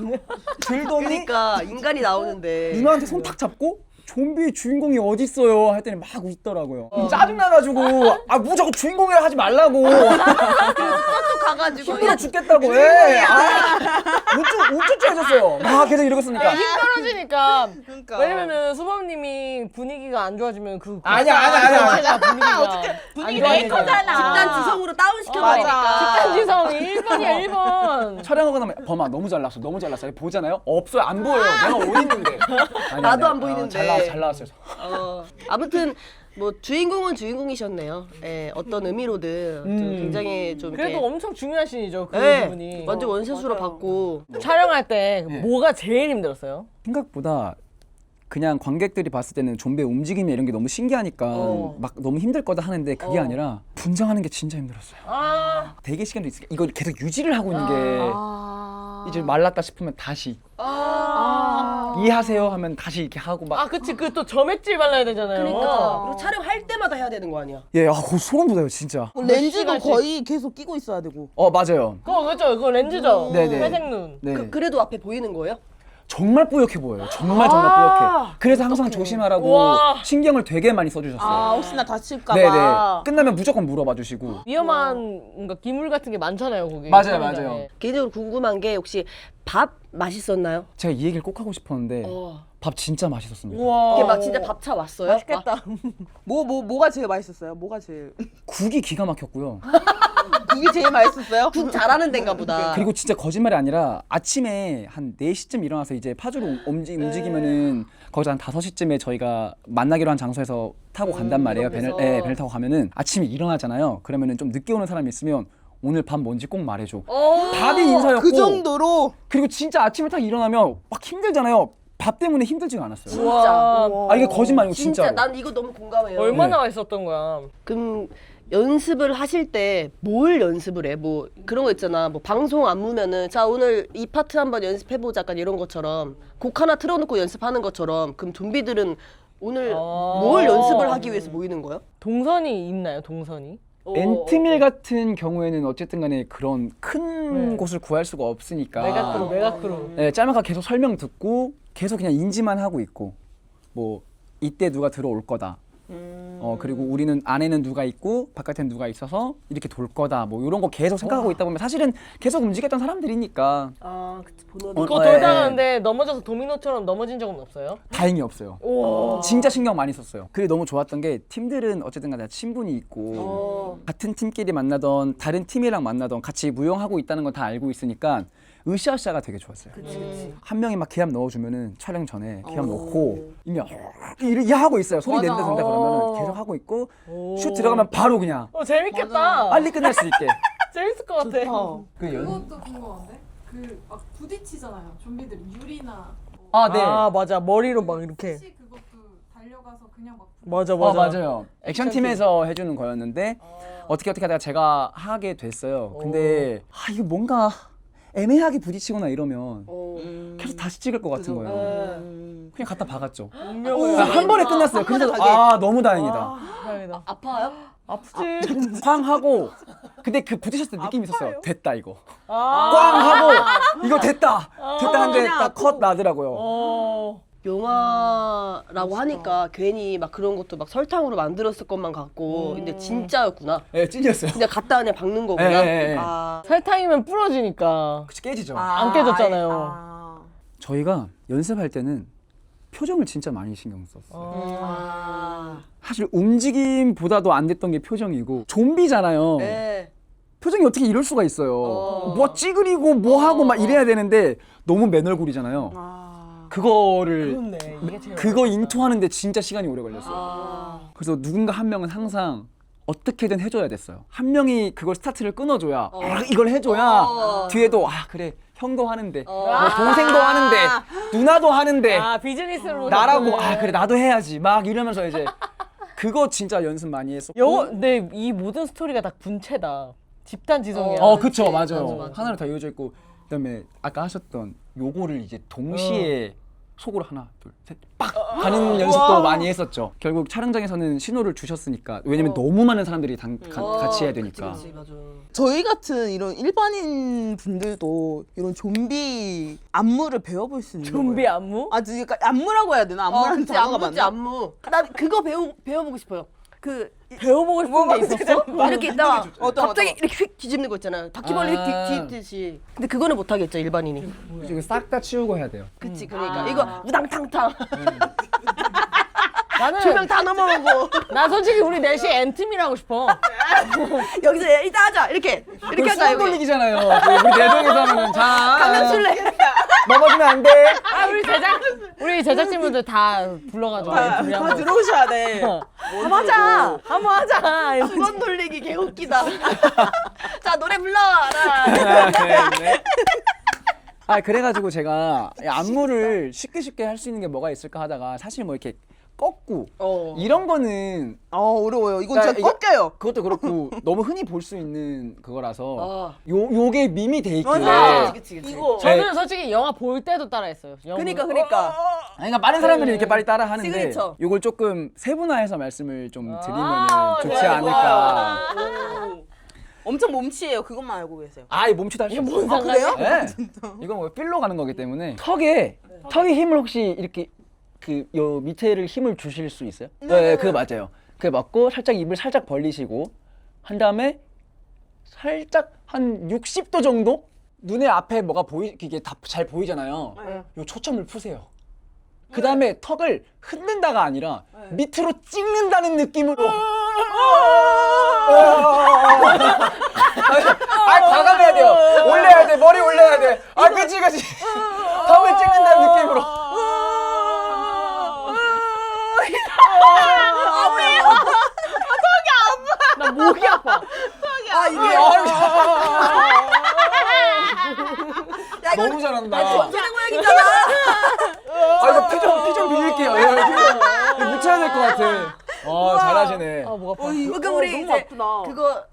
들더니 그러니까 인간이 나오는데 누나한테 손 탁 잡고 좀비의 주인공이 어딨어요? 했더니 막 웃더라고요. 짜증나가지고 아 뭐 자꾸 주인공이라 하지 말라고 또 가가지고 힘들어 죽겠다고 해. 우쭈쭈해졌어요. 막 계속 이러고 있으니까 힘 떨어지니까. 그러니까. 왜냐면은 수범님이 분위기가 안 좋아지면 그 아니야. 분위기가 분위기 안 메이커잖아. 집단 지성으로 다운 시켜버리니까. 집단 지성 1번이야 1번. 촬영하고 나면 범아 너무 잘났어 보잖아요. 없어요. 안 보여요. 내가 어디 있는데. 나도 안 보이는데. 잘 나왔어요. 아무튼 뭐 주인공은 주인공이셨네요. 예, 어떤 의미로든 좀 굉장히 좀 그래도 이렇게 엄청 중요한 신이죠 그 예, 부분이. 완전 원샷으로 받고 촬영할 때 뭐가 제일 힘들었어요? 생각보다 그냥 관객들이 봤을 때는 좀비의 움직임이 이런 게 너무 신기하니까 막 너무 힘들 거다 하는데 그게 아니라 분장하는 게 진짜 힘들었어요. 대기 시간도 있으니까 이걸 계속 유지를 하고 있는 게 이제 말랐다 싶으면 다시 이해하세요 하면 다시 이렇게 하고 막. 아 그치 그 또 점액질 발라야 되잖아요. 그러니까 그리고 촬영할 때마다 해야 되는 거 아니야? 예, 그거 소름 돋아요 진짜. 렌즈도 시간씩. 거의 계속 끼고 있어야 되고. 맞아요. 그거 그죠? 그거 렌즈죠. 네네. 회색 눈. 네. 그래도 앞에 보이는 거예요? 정말 뿌옇게 보여요. 정말 뿌옇게. 그래서 항상 조심하라고 우와. 신경을 되게 많이 써주셨어요. 아 혹시나 다칠까봐. 네네. 끝나면 무조건 물어봐 주시고. 위험한 뭔가 기물 같은 게 많잖아요 거기. 맞아요, 촬영장에. 맞아요. 개인적으로 궁금한 게 혹시 밥 맛있었나요? 제가 이 얘기를 꼭 하고 싶었는데 밥 진짜 맛있었습니다. 우와. 이게 막 진짜 밥차 왔어요? 맛있겠다. 뭐가 제일 맛있었어요? 뭐가 제일 국이 기가 막혔고요. 그게 제일 맛있었어요? 국 잘하는 데인가 보다. 그리고 진짜 거짓말이 아니라 아침에 한 4시쯤 일어나서 이제 파주로 움직이면은 거기서 한 5시쯤에 저희가 만나기로 한 장소에서 타고 간단 말이에요. 배를 타고 가면은 아침에 일어나잖아요. 그러면은 좀 늦게 오는 사람이 있으면 오늘 밥 뭔지 꼭 말해줘. 밥이 인사였고. 그 정도로. 그리고 진짜 아침에 딱 일어나면 막 힘들잖아요. 밥 때문에 힘들지가 않았어요. 진짜. 아 이게 거짓말 아니고 진짜 진짜로. 난 이거 너무 공감해요. 얼마나 네. 맛있었던 거야. 그럼 연습을 하실 때 뭘 연습을 해? 뭐 그런 거 있잖아. 뭐 방송 안무면은 자 오늘 이 파트 한번 연습해보자 약간 이런 것처럼 곡 하나 틀어놓고 연습하는 것처럼 그럼 좀비들은 오늘 뭘 연습을 하기 위해서 모이는 거예요? 동선이 있나요? 동선이? 엔트밀 같은 경우에는 어쨌든 간에 그런 큰 곳을 구할 수가 없으니까 메가크루. 네, 짤막하게 계속 설명 듣고 계속 그냥 인지만 하고 있고 뭐 이때 누가 들어올 거다. 그리고 우리는 안에는 누가 있고 바깥에는 누가 있어서 이렇게 돌 거다. 뭐 이런 거 계속 생각하고 있다 보면 사실은 계속 움직였던 사람들이니까 아, 그치 번호. 그거 돌다가 근데 넘어져서 도미노처럼 넘어진 적은 없어요? 다행히 없어요. 진짜 신경 많이 썼어요. 그게 너무 좋았던 게 팀들은 어쨌든 간에 친분이 있고 같은 팀끼리 만나던 다른 팀이랑 만나던 같이 무용하고 있다는 건 다 알고 있으니까 으쌰으쌰가 되게 좋았어요. 한 명이 막 기합 넣어주면은 촬영 전에 기합 넣고 이미 이렇게 하고 있어요. 소리 낸다 된다 그러면은 계속 하고 있고 슛 들어가면 바로 그냥 재밌겠다. 빨리 끝날 수 있게. 재밌을 것 같아. 그것도 궁금한데? 그 막 부딪히잖아요. 좀비들 유리나 네. 아 맞아 머리로 막 이렇게. 혹시 그것도 달려가서 그냥 막 맞아 맞아요. 액션팀에서 해주는 거였는데 어떻게 하다가 제가 하게 됐어요. 근데 이거 뭔가 애매하게 부딪히거나 이러면 계속 다시 찍을 것 같은 거예요. 그냥 갖다 박았죠. 한 번에 끝났어요. 그래서 너무 다행이다. 다행이다. 아파요? 아프지. 쾅 하고 근데 그 부딪혔을 때 느낌이 있었어요. 됐다 이거. 꽝 아. 하고 이거 됐다 한데 딱 컷 나더라고요. 영화라고 하니까 괜히 막 그런 것도 막 설탕으로 만들었을 것만 같고 근데 진짜였구나. 네, 찐이었어요. 그냥 갖다 그냥 박는 거구나. 네. 설탕이면 부러지니까 그치 깨지죠. 안 깨졌잖아요. 저희가 연습할 때는 표정을 진짜 많이 신경 썼어요. 사실 움직임보다도 안 됐던 게 표정이고 좀비잖아요. 네. 표정이 어떻게 이럴 수가 있어요. 뭐 찌그리고 뭐 하고 막 이래야 되는데 너무 맨얼굴이잖아요. 그거를 그거 인투하는데 진짜 시간이 오래 걸렸어요. 그래서 누군가 한 명은 항상 어떻게든 해줘야 됐어요. 한 명이 그걸 스타트를 끊어줘야 이걸 해줘야 뒤에도 그래 형도 하는데 뭐 동생도 하는데 누나도 하는데 비즈니스로 나라고 그래 나도 해야지 막 이러면서 이제 그거 진짜 연습 많이 했었고. 근데 이 모든 스토리가 다 군체다. 집단 지성이야. 그쵸 맞아요. 하나로 다 이어져 있고 그다음에 아까 하셨던 요거를 이제 동시에 속으로 하나 둘 셋 빡 가는 연습도 많이 했었죠. 결국 촬영장에서는 신호를 주셨으니까 왜냐면 너무 많은 사람들이 같이 해야 되니까. 그치, 맞아. 저희 같은 이런 일반인 분들도 이런 좀비 안무를 배워볼 수 있는 좀비 거예요. 안무? 그러니까 안무라고 해야 되나? 안무라는 그치, 단어가 안무지 맞나? 안무. 난 그거 배워보고 싶어요. 그 배워보고 싶은 게 있었어? 이렇게 있다가 어떤 갑자기 이렇게 휙 뒤집는 거 있잖아요. 바퀴벌레 휙 뒤집듯이. 근데 그거는 못 하겠죠 일반인이. 이거 싹 다 치우고 해야 돼요. 그치 그러니까 이거 우당탕탕 나는 조명 다 넘어오고 나 솔직히 우리 넷이 N팀이라 하고 싶어. 여기서 이따 하자 이렇게 하자 수동 여기. 돌리기잖아요. 우리 네 명이서 하면은 강남술래. 넘어지면 안 돼. 우리 제작진분들 다 불러가지고 N팀이 다 한번 들어오셔야 돼. 한번 하자. 수건 돌리기 개 웃기다. 자 노래 불러라. 그래가지고 제가 안무를 쉽게 할 수 있는 게 뭐가 있을까 하다가 사실 뭐 이렇게 꺾고 이런 거는 어려워요. 이건 그러니까 진짜 꺾여요. 그것도 그렇고 너무 흔히 볼 수 있는 그거라서 요게 밈이 돼 있길래 맞아. 그치. 이거 저는 솔직히 영화 볼 때도 따라했어요. 그러니까. 그러니까 많은 사람들이 이렇게 빨리 따라 하는데 시그니처. 요걸 조금 세분화해서 말씀을 좀 드리면 좋지 않을까. 엄청 몸치예요. 그것만 알고 계세요. 이 몸치도 할 수 있어요. 뭔 상관이야? 네. 이건 뭐 필로 가는 거기 때문에 턱에 힘을 혹시 이렇게 요 밑에를 힘을 주실 수 있어요? 네, 그거 맞아요. 그게 맞고 살짝 입을 살짝 벌리시고 한 다음에 살짝 한 60도 정도 눈에 앞에 뭐가 이게 다 잘 보이잖아요. 요 초점을 푸세요. 그 다음에 턱을 흔든다가 아니라 밑으로 찍는다는 느낌으로. 과감해야 돼요. 올려야 돼. 머리 올려야 돼. 그치. 턱을 찍는다는 느낌으로. 나 목이 아파. 너무 잘한다. 전설의 고양이잖아. 이거 피 좀 빌릴게요. 이거 묻혀야 될 것 같아. 잘하시네. 목 아파. 그럼 우리 너무 이제 아프다. 그거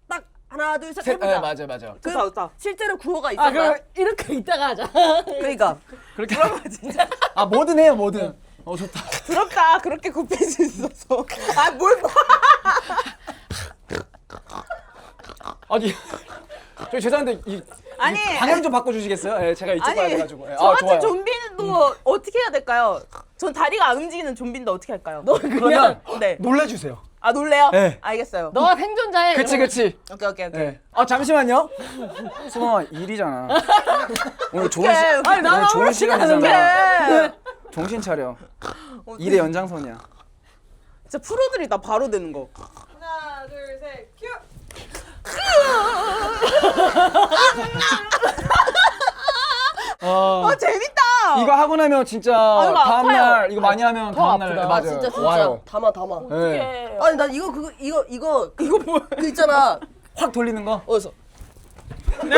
딱 하나 둘 셋 해보자. 맞아. 좋다. 실제로 구호가 있었나요? 그럼 이렇게 이따가 하자. 그러니까 그렇게 진짜. 뭐든 해요, 뭐든. 좋다. 그럴까? 그렇게 굽힐 수 있어서. 뭘 봐. 아니, 저희 죄송한데 이 방향 좀 바꿔주시겠어요? 제가 이쪽 가야 돼가지고. 저 같은 좋아요. 좀비도 어떻게 해야 될까요? 전 다리가 안 움직이는 좀비인데 어떻게 할까요? 그러면 네. 놀래주세요. 놀래요? 네. 알겠어요. 너가 생존자해. 그치. 오케이. 네. 잠시만요. 수아 일이잖아. 오늘 좋은 나는 좋은 시간이잖아. 어떡해. 정신 차려. 일의 연장선이야. 진짜 프로들이 다 바로 되는 거. 하나 둘 셋 큐. 재밌다. 이거 하고 나면 진짜 이거 다음날 아파요. 이거 많이 하면 더 다음날 아프다. 맞아요. 진짜 와요. 담아. 네. 아니 난 이거 뭐야? 그 있잖아. 확 돌리는 거. 어디서? 근데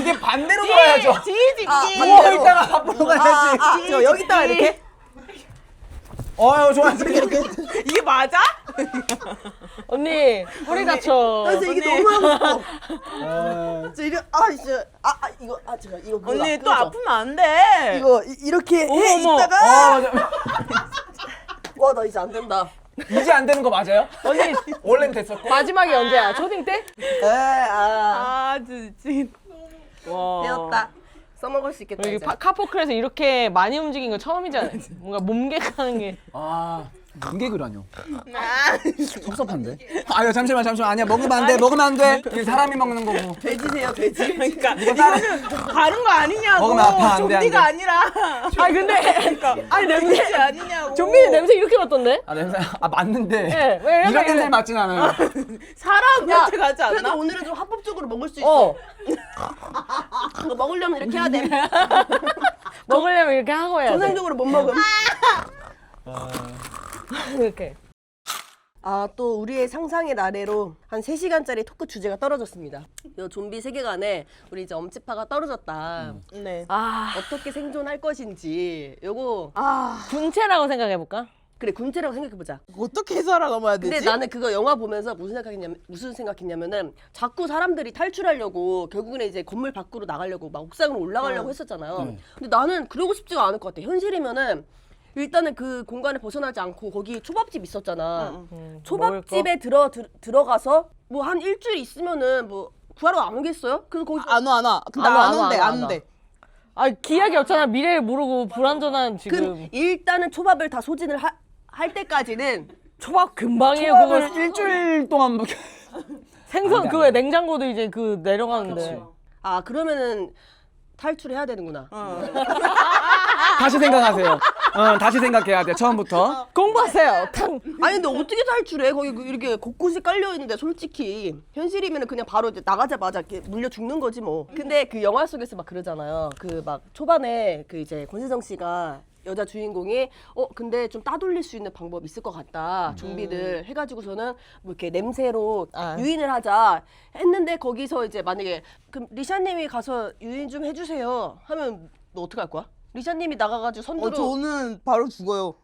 이게 반대로 돌아야죠. 뒤지. 누워 있다가 앞으로 가야지. 저 여기다가 이렇게. 좋아. 이게 맞아? 언니 허리 다쳐. 그래서 이게 너무 하고 싶어. 저 이거 제가 이거 그거 언니 또 끊어줘. 아프면 안 돼. 이거 이렇게 해 어머. 있다가 와 나 이제 안 된다. 이제 안 되는 거 맞아요? 언니 원래는 됐었고. 마지막이 언제야? 초딩 때? 진짜. 와. 되었다. 써먹을 수 있겠다. 여기 이제. 카포클에서 이렇게 많이 움직인 거 처음이잖아. 뭔가 몸개가는 게. 문개그라뇨. 섭섭한데? 잠시만. 아니야, 먹으면 안 돼. 이게 사람이 먹는 거고. 돼지세요 돼지. 그러니까 이거는 다른 거 아니냐고. 먹으면 아파, 안 돼, 안 좀비가 돼. 아니라. 근데 냄새 좀비 아니냐고. 좀비 냄새 이렇게 맡던데? 냄새 맞는데. 네, 왜냐면 이런 냄새 맞진 않아요. 사람한테 가지 않나? 그래도 오늘은 좀 합법적으로 먹을 수 있어. 이거 먹으려면 이렇게 해야 돼. 먹으려면 이렇게 하고 해야 돼. 정상적으로 못 먹음. 이렇게. 또 우리의 상상의 나래로 한 3시간짜리 토크 주제가 떨어졌습니다. 이 좀비 세계관에 우리 이제 엄지파가 떨어졌다. 네. 어떻게 생존할 것인지 요거 군체라고 생각해볼까? 그래 군체라고 생각해보자. 어떻게 살아남아야 되지? 근데 나는 그거 영화 보면서 무슨 생각했냐면은 자꾸 사람들이 탈출하려고 결국에는 이제 건물 밖으로 나가려고 막 옥상으로 올라가려고 했었잖아요. 근데 나는 그러고 싶지가 않을 것 같아. 현실이면은 일단은 그 공간을 벗어나지 않고 거기 초밥집 있었잖아. 초밥집에 들어가서 뭐 한 일주일 있으면은 뭐 구하러 안 오겠어요? 그래서 거기 안 와. 근데 안 안 와. 온대. 기약이 없잖아. 미래를 모르고 불안전한 지금. 그럼 일단은 초밥을 다 소진을 할 때까지는 초밥 금방이에요. 초밥을 그거 일주일 동안 생선 안 돼. 그거에 냉장고도 이제 그 내려가는데. 그러면은 탈출해야 되는구나. 다시 생각하세요. 다시 생각해야 돼. 처음부터. 공부하세요. 아니 근데 어떻게 탈출해? 거기 이렇게 곳곳이 깔려 있는데 솔직히 현실이면은 그냥 바로 이제 나가자마자 이렇게 물려 죽는 거지 뭐. 근데 그 영화 속에서 막 그러잖아요. 그 막 초반에 그 이제 권세정 씨가 여자 주인공이 근데 좀 따돌릴 수 있는 방법 있을 것 같다. 좀비들 해가지고서는 뭐 이렇게 냄새로 유인을 하자 했는데 거기서 이제 만약에 그럼 리샤님이 가서 유인 좀 해주세요 하면 너 어떡할 거야? 리샤님이 나가가지고 선두로 저는 바로 죽어요.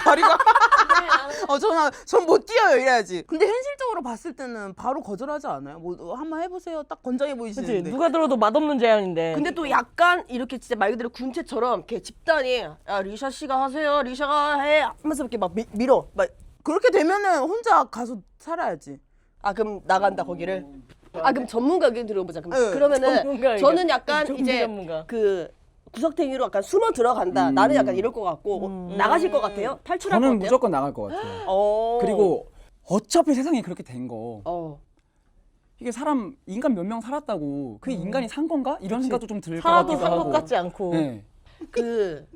다리가 전 못 뛰어요 이래야지. 근데 현실적으로 봤을 때는 바로 거절하지 않아요? 뭐 한번 해보세요. 딱 건장해 그치? 보이시는데. 누가 들어도 맛없는 제안인데. 근데 또 약간 이렇게 진짜 말 그대로 군체처럼 이렇게 집단이 야 리샤 씨가 하세요, 리샤가 해 하면서 이렇게 막 밀어. 막 그렇게 되면은 혼자 가서 살아야지. 아 그럼 나간다 거기를. 아 그럼 전문가 의견 들어보자. 그럼 네, 그러면은 전문가 의견. 저는 약간 좀비 이제 전문가. 그 구석탱이로 약간 숨어 들어간다. 나는 약간 이럴 것 같고 나가실 것 같아요? 탈출할 것 저는 같아요? 무조건 나갈 것 같아요. 어. 그리고 어차피 세상이 그렇게 된 거. 어. 이게 인간 몇 명 살았다고 그게 인간이 산 건가? 이런 생각도 좀 들 것 살아도 같기도 산 것 하고. 같지 않고. 네. 그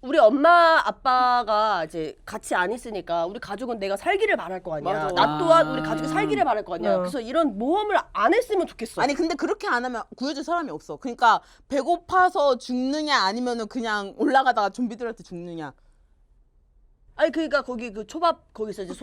우리 엄마 아빠가 이제 같이 안 있으니까 우리 가족은 내가 살기를 바랄 거 아니야. 맞아. 나 또한 우리 가족이 살기를 바랄 거 아니야. 어. 그래서 이런 모험을 안 했으면 좋겠어. 아니 근데 그렇게 안 하면 구해줄 사람이 없어. 그러니까 배고파서 죽느냐 아니면은 그냥 올라가다가 좀비들한테 죽느냐. 아니 그러니까 거기 그 초밥 거기서 이제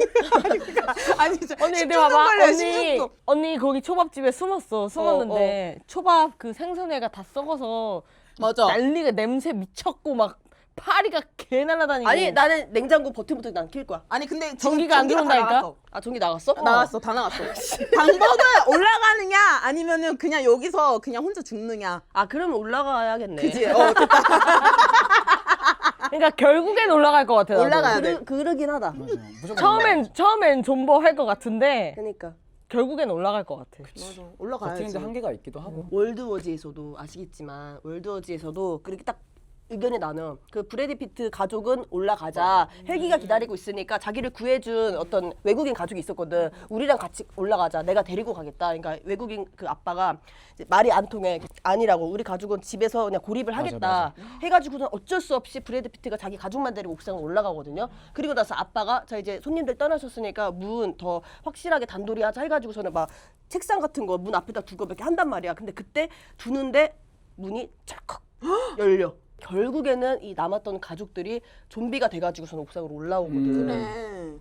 아니 진짜 언니 근데 10초 봐봐 걸려요, 언니 10초. 언니 거기 초밥집에 숨었는데 초밥 그 생선회가 다 썩어서 맞아. 난리가 냄새 미쳤고 막 파리가 개 날아다니고. 아니 나는 냉장고 버튼부터 난 킬 거야. 아니 근데 지금 전기가 안 전기가 다 들어온다니까? 나갔어. 아 전기 나갔어? 나갔어, 다 나갔어. 방법은 올라가느냐 아니면은 그냥 여기서 그냥 혼자 죽느냐. 아 그러면 올라가야겠네. 그지? 그러니까 결국엔 올라갈 것 같아. 나도. 올라가야 돼. 그러긴 하다. 맞아. 무조건 처음엔 존버 할 것 같은데 그러니까 결국엔 올라갈 것 같아. 맞아. 올라가야지. 버티는데 한계가 있기도 하고. 월드워즈에서도 아시겠지만 월드워즈에서도 그렇게 딱 의견이 나눠. 그 브래드 피트 가족은 올라가자. 헬기가 기다리고 있으니까 자기를 구해준 어떤 외국인 가족이 있었거든. 우리랑 같이 올라가자. 내가 데리고 가겠다. 그러니까 외국인 그 아빠가 이제 말이 안 통해. 아니라고. 우리 가족은 집에서 그냥 고립을 하겠다. 해가지고는 어쩔 수 없이 브래드 피트가 자기 가족만 데리고 옥상을 올라가거든요. 그리고 나서 아빠가 자 이제 손님들 떠나셨으니까 문 더 확실하게 단돌이 하자 해가지고서는 막 책상 같은 거 문 앞에다 두고 이렇게 한단 말이야. 근데 그때 두는데 문이 찰컥 열려. 결국에는 이 남았던 가족들이 좀비가 돼가지고서는 옥상으로 올라오거든. 그래.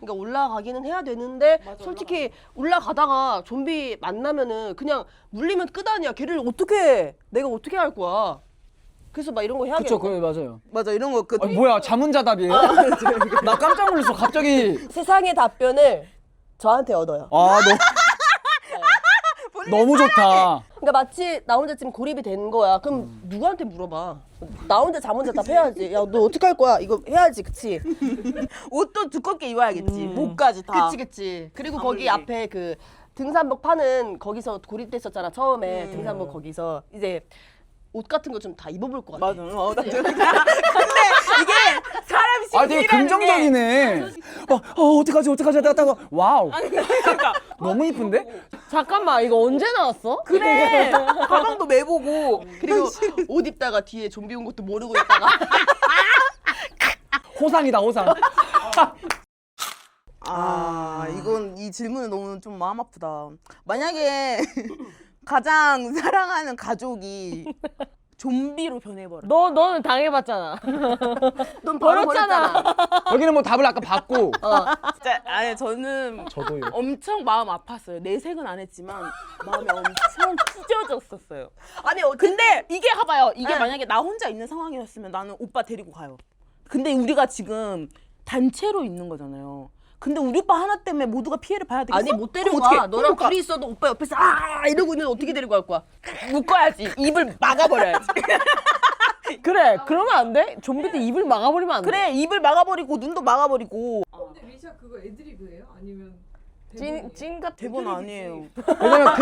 그러니까 올라가기는 해야 되는데 솔직히 올라가다가 좀비 만나면은 그냥 물리면 끝 아니야. 걔를 어떻게 내가 어떻게 할 거야. 그래서 막 이런 거 해야겠네. 그쵸, 그래 맞아요. 맞아 이런 거 그. 뭐야 자문자답이에요? 나 깜짝 놀랐어 갑자기. 세상의 답변을 저한테 얻어요. 아 너무 좋다. 그러니까 마치 나 혼자 지금 고립이 된 거야. 그럼 누구한테 물어봐. 나 혼자 자문자답 해야지. 야 너 어떻게 할 거야? 이거 해야지, 그치? 옷도 두껍게 입어야겠지. 목까지 다. 그치. 그리고 아무리. 거기 앞에 그 등산복 파는 거기서 고립됐었잖아 처음에. 등산복 거기서 이제 옷 같은 거 좀 다 입어볼 것 같아. 맞아. 근데 이게 사람이 아 되게 긍정적이네. 어떡하지 하다가 와우. 너무 이쁜데? 잠깐만 이거 언제 나왔어? 그래. 가방도 매보고. 그리고 옷 입다가 뒤에 좀비 온 것도 모르고 있다가 호상이다 호상. 이건 이 질문은 너무 좀 마음 아프다. 만약에 가장 사랑하는 가족이 좀비로 변해버려. 너는 당해봤잖아. 넌 바로 버렸잖아. 여기는 뭐 답을 아까 받고. 진짜 아니 저는 저도요. 엄청 마음 아팠어요. 내색은 안 했지만 마음이 엄청 찢어졌었어요. 아니 근데 이게 봐봐요. 이게 네. 만약에 나 혼자 있는 상황이었으면 나는 오빠 데리고 가요. 근데 우리가 지금 단체로 있는 거잖아요. 근데 우리 오빠 하나 때문에 모두가 피해를 봐야 되겠어? 아니 못 데리고 그럼 어떡해? 가. 너랑 그럼 둘이 있어도 오빠 옆에서 이러고 있는데 어떻게 데리고 갈 거야? 묶어야지. 입을 막아버려야지. 그래 그러면 안 돼? 좀비들 입을 막아버리면 안 돼. 그래 입을 막아버리고 눈도 막아버리고. 근데 리샤 그거 애드리브예요? 아니면 찐 같은 대본 아니에요. 왜냐면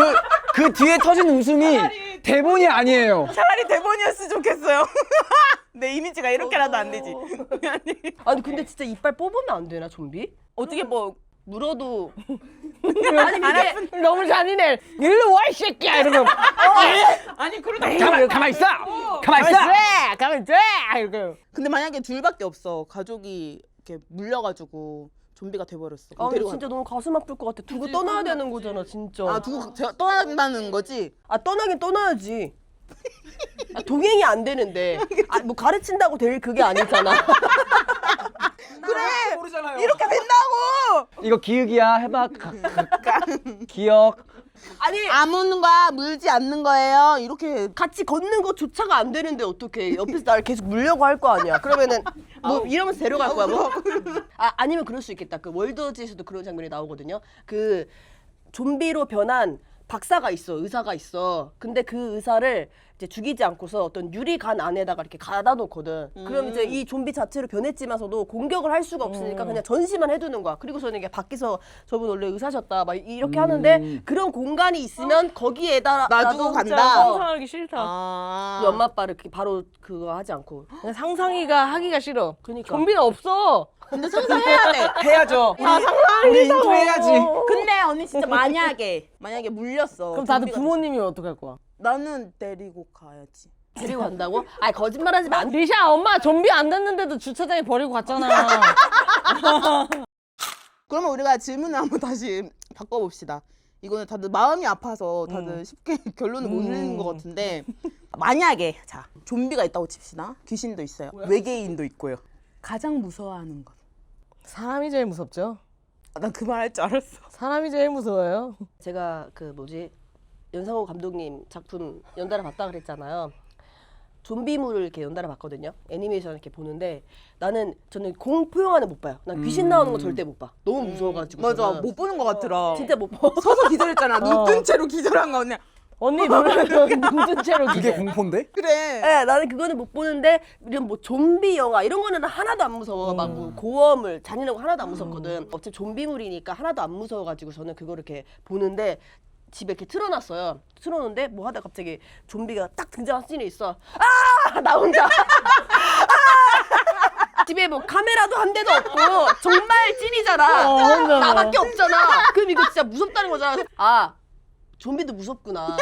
그 뒤에 터진 웃음이 대본이 아니에요. 차라리 대본이었으면 좋겠어요. 내 이미지가 이렇게라도 안 되지. 아니 근데 진짜 이빨 뽑으면 안 되나 좀비? 어떻게 뭐 물어도 아니 이게 너무 잔인해. 일로 와 이 새끼야 이러면 아니 그러다 가만 있어. 가만 있어. 가만 있어 이렇게. 근데 만약에 둘밖에 없어. 가족이 이렇게 물려가지고 좀비가 돼버렸어. 그럼 아 근데 데리고 진짜 너무 가슴 아플 것 같아. 두고 떠나야 되는 거잖아 진짜. 두고 떠난다는 거지? 떠나긴 떠나야지. 동행이 안 되는데 뭐 가르친다고 될 그게 아니잖아. 그래! 모르잖아요. 이렇게 된다고! 이거 기억이야 해봐. 기억 아니 아무는가 물지 않는 거예요. 이렇게 같이 걷는 것조차가 안 되는데 어떻게 옆에서 나를 계속 물려고 할 거 아니야. 그러면은 뭐 이러면서 데려갈 거야 뭐. 아니면 그럴 수 있겠다. 그 월드워즈에서도 그런 장면이 나오거든요. 그 좀비로 변한 박사가 있어, 의사가 있어. 근데 그 의사를 이제 죽이지 않고서 어떤 유리관 안에다가 이렇게 가다 놓거든. 그럼 이제 이 좀비 자체로 변했지만서도 공격을 할 수가 없으니까 그냥 전시만 해두는 거야. 그리고서는 이게 밖에서 저분 원래 의사셨다 막 이렇게 하는데 그런 공간이 있으면 거기에다 놔두고 진짜 간다. 상상하기 싫다. 아. 엄마 아빠를 이렇게 바로 그거 하지 않고. 그냥 상상이가 하기가 싫어. 그러니까. 좀비는 없어. 근데 상상해야 돼. 해야죠. 우리 인조해야지. 근데 언니 진짜 만약에 물렸어. 그럼 다들 좀비가 부모님이 어떡할 거야? 나는 데리고 가야지. 데리고 간다고? 아니 거짓말하지 마. 리샤 엄마 좀비 안 됐는데도 주차장에 버리고 갔잖아. 그러면 우리가 질문을 한번 다시 바꿔봅시다. 이거는 다들 마음이 아파서 다들 쉽게 결론을 못 내는 것 같은데 만약에 자 좀비가 있다고 칩시다. 귀신도 있어요. 외계인도 있고요. 가장 무서워하는 것. 사람이 제일 무섭죠. 난 그 말 할 줄 알았어. 사람이 제일 무서워요. 제가 그 뭐지 연상호 감독님 작품 연달아 봤다 그랬잖아요. 좀비물을 이렇게 연달아 봤거든요. 애니메이션 이렇게 보는데 저는 공포 영화는 못 봐요. 난 귀신 나오는 거 절대 못 봐. 너무 무서워가지고. 맞아 저는. 못 보는 것 같더라. 진짜 못 봐. 서서 기절했잖아. 눈 뜬 채로 기절한 거 언니. 언니 너는 눈뜬 채로 그게 기대. 공포인데? 그래. 네, 나는 그거는 못 보는데 이런 뭐 좀비 영화 이런 거는 하나도 안 무서워. 막 뭐 고어물 잔인하고 하나도 안 무섭거든. 어차피 좀비물이니까 하나도 안 무서워가지고 저는 그걸 이렇게 보는데 집에 이렇게 틀어놨어요. 틀어놓는데 뭐 하다 갑자기 좀비가 딱 등장한 씬이 있어. 아! 나 혼자. 아! 집에 뭐 카메라도 한 대도 없고 정말 찐이잖아. 혼자서. 나밖에 없잖아. 그럼 이거 진짜 무섭다는 거잖아. 아 좀비도 무섭구나.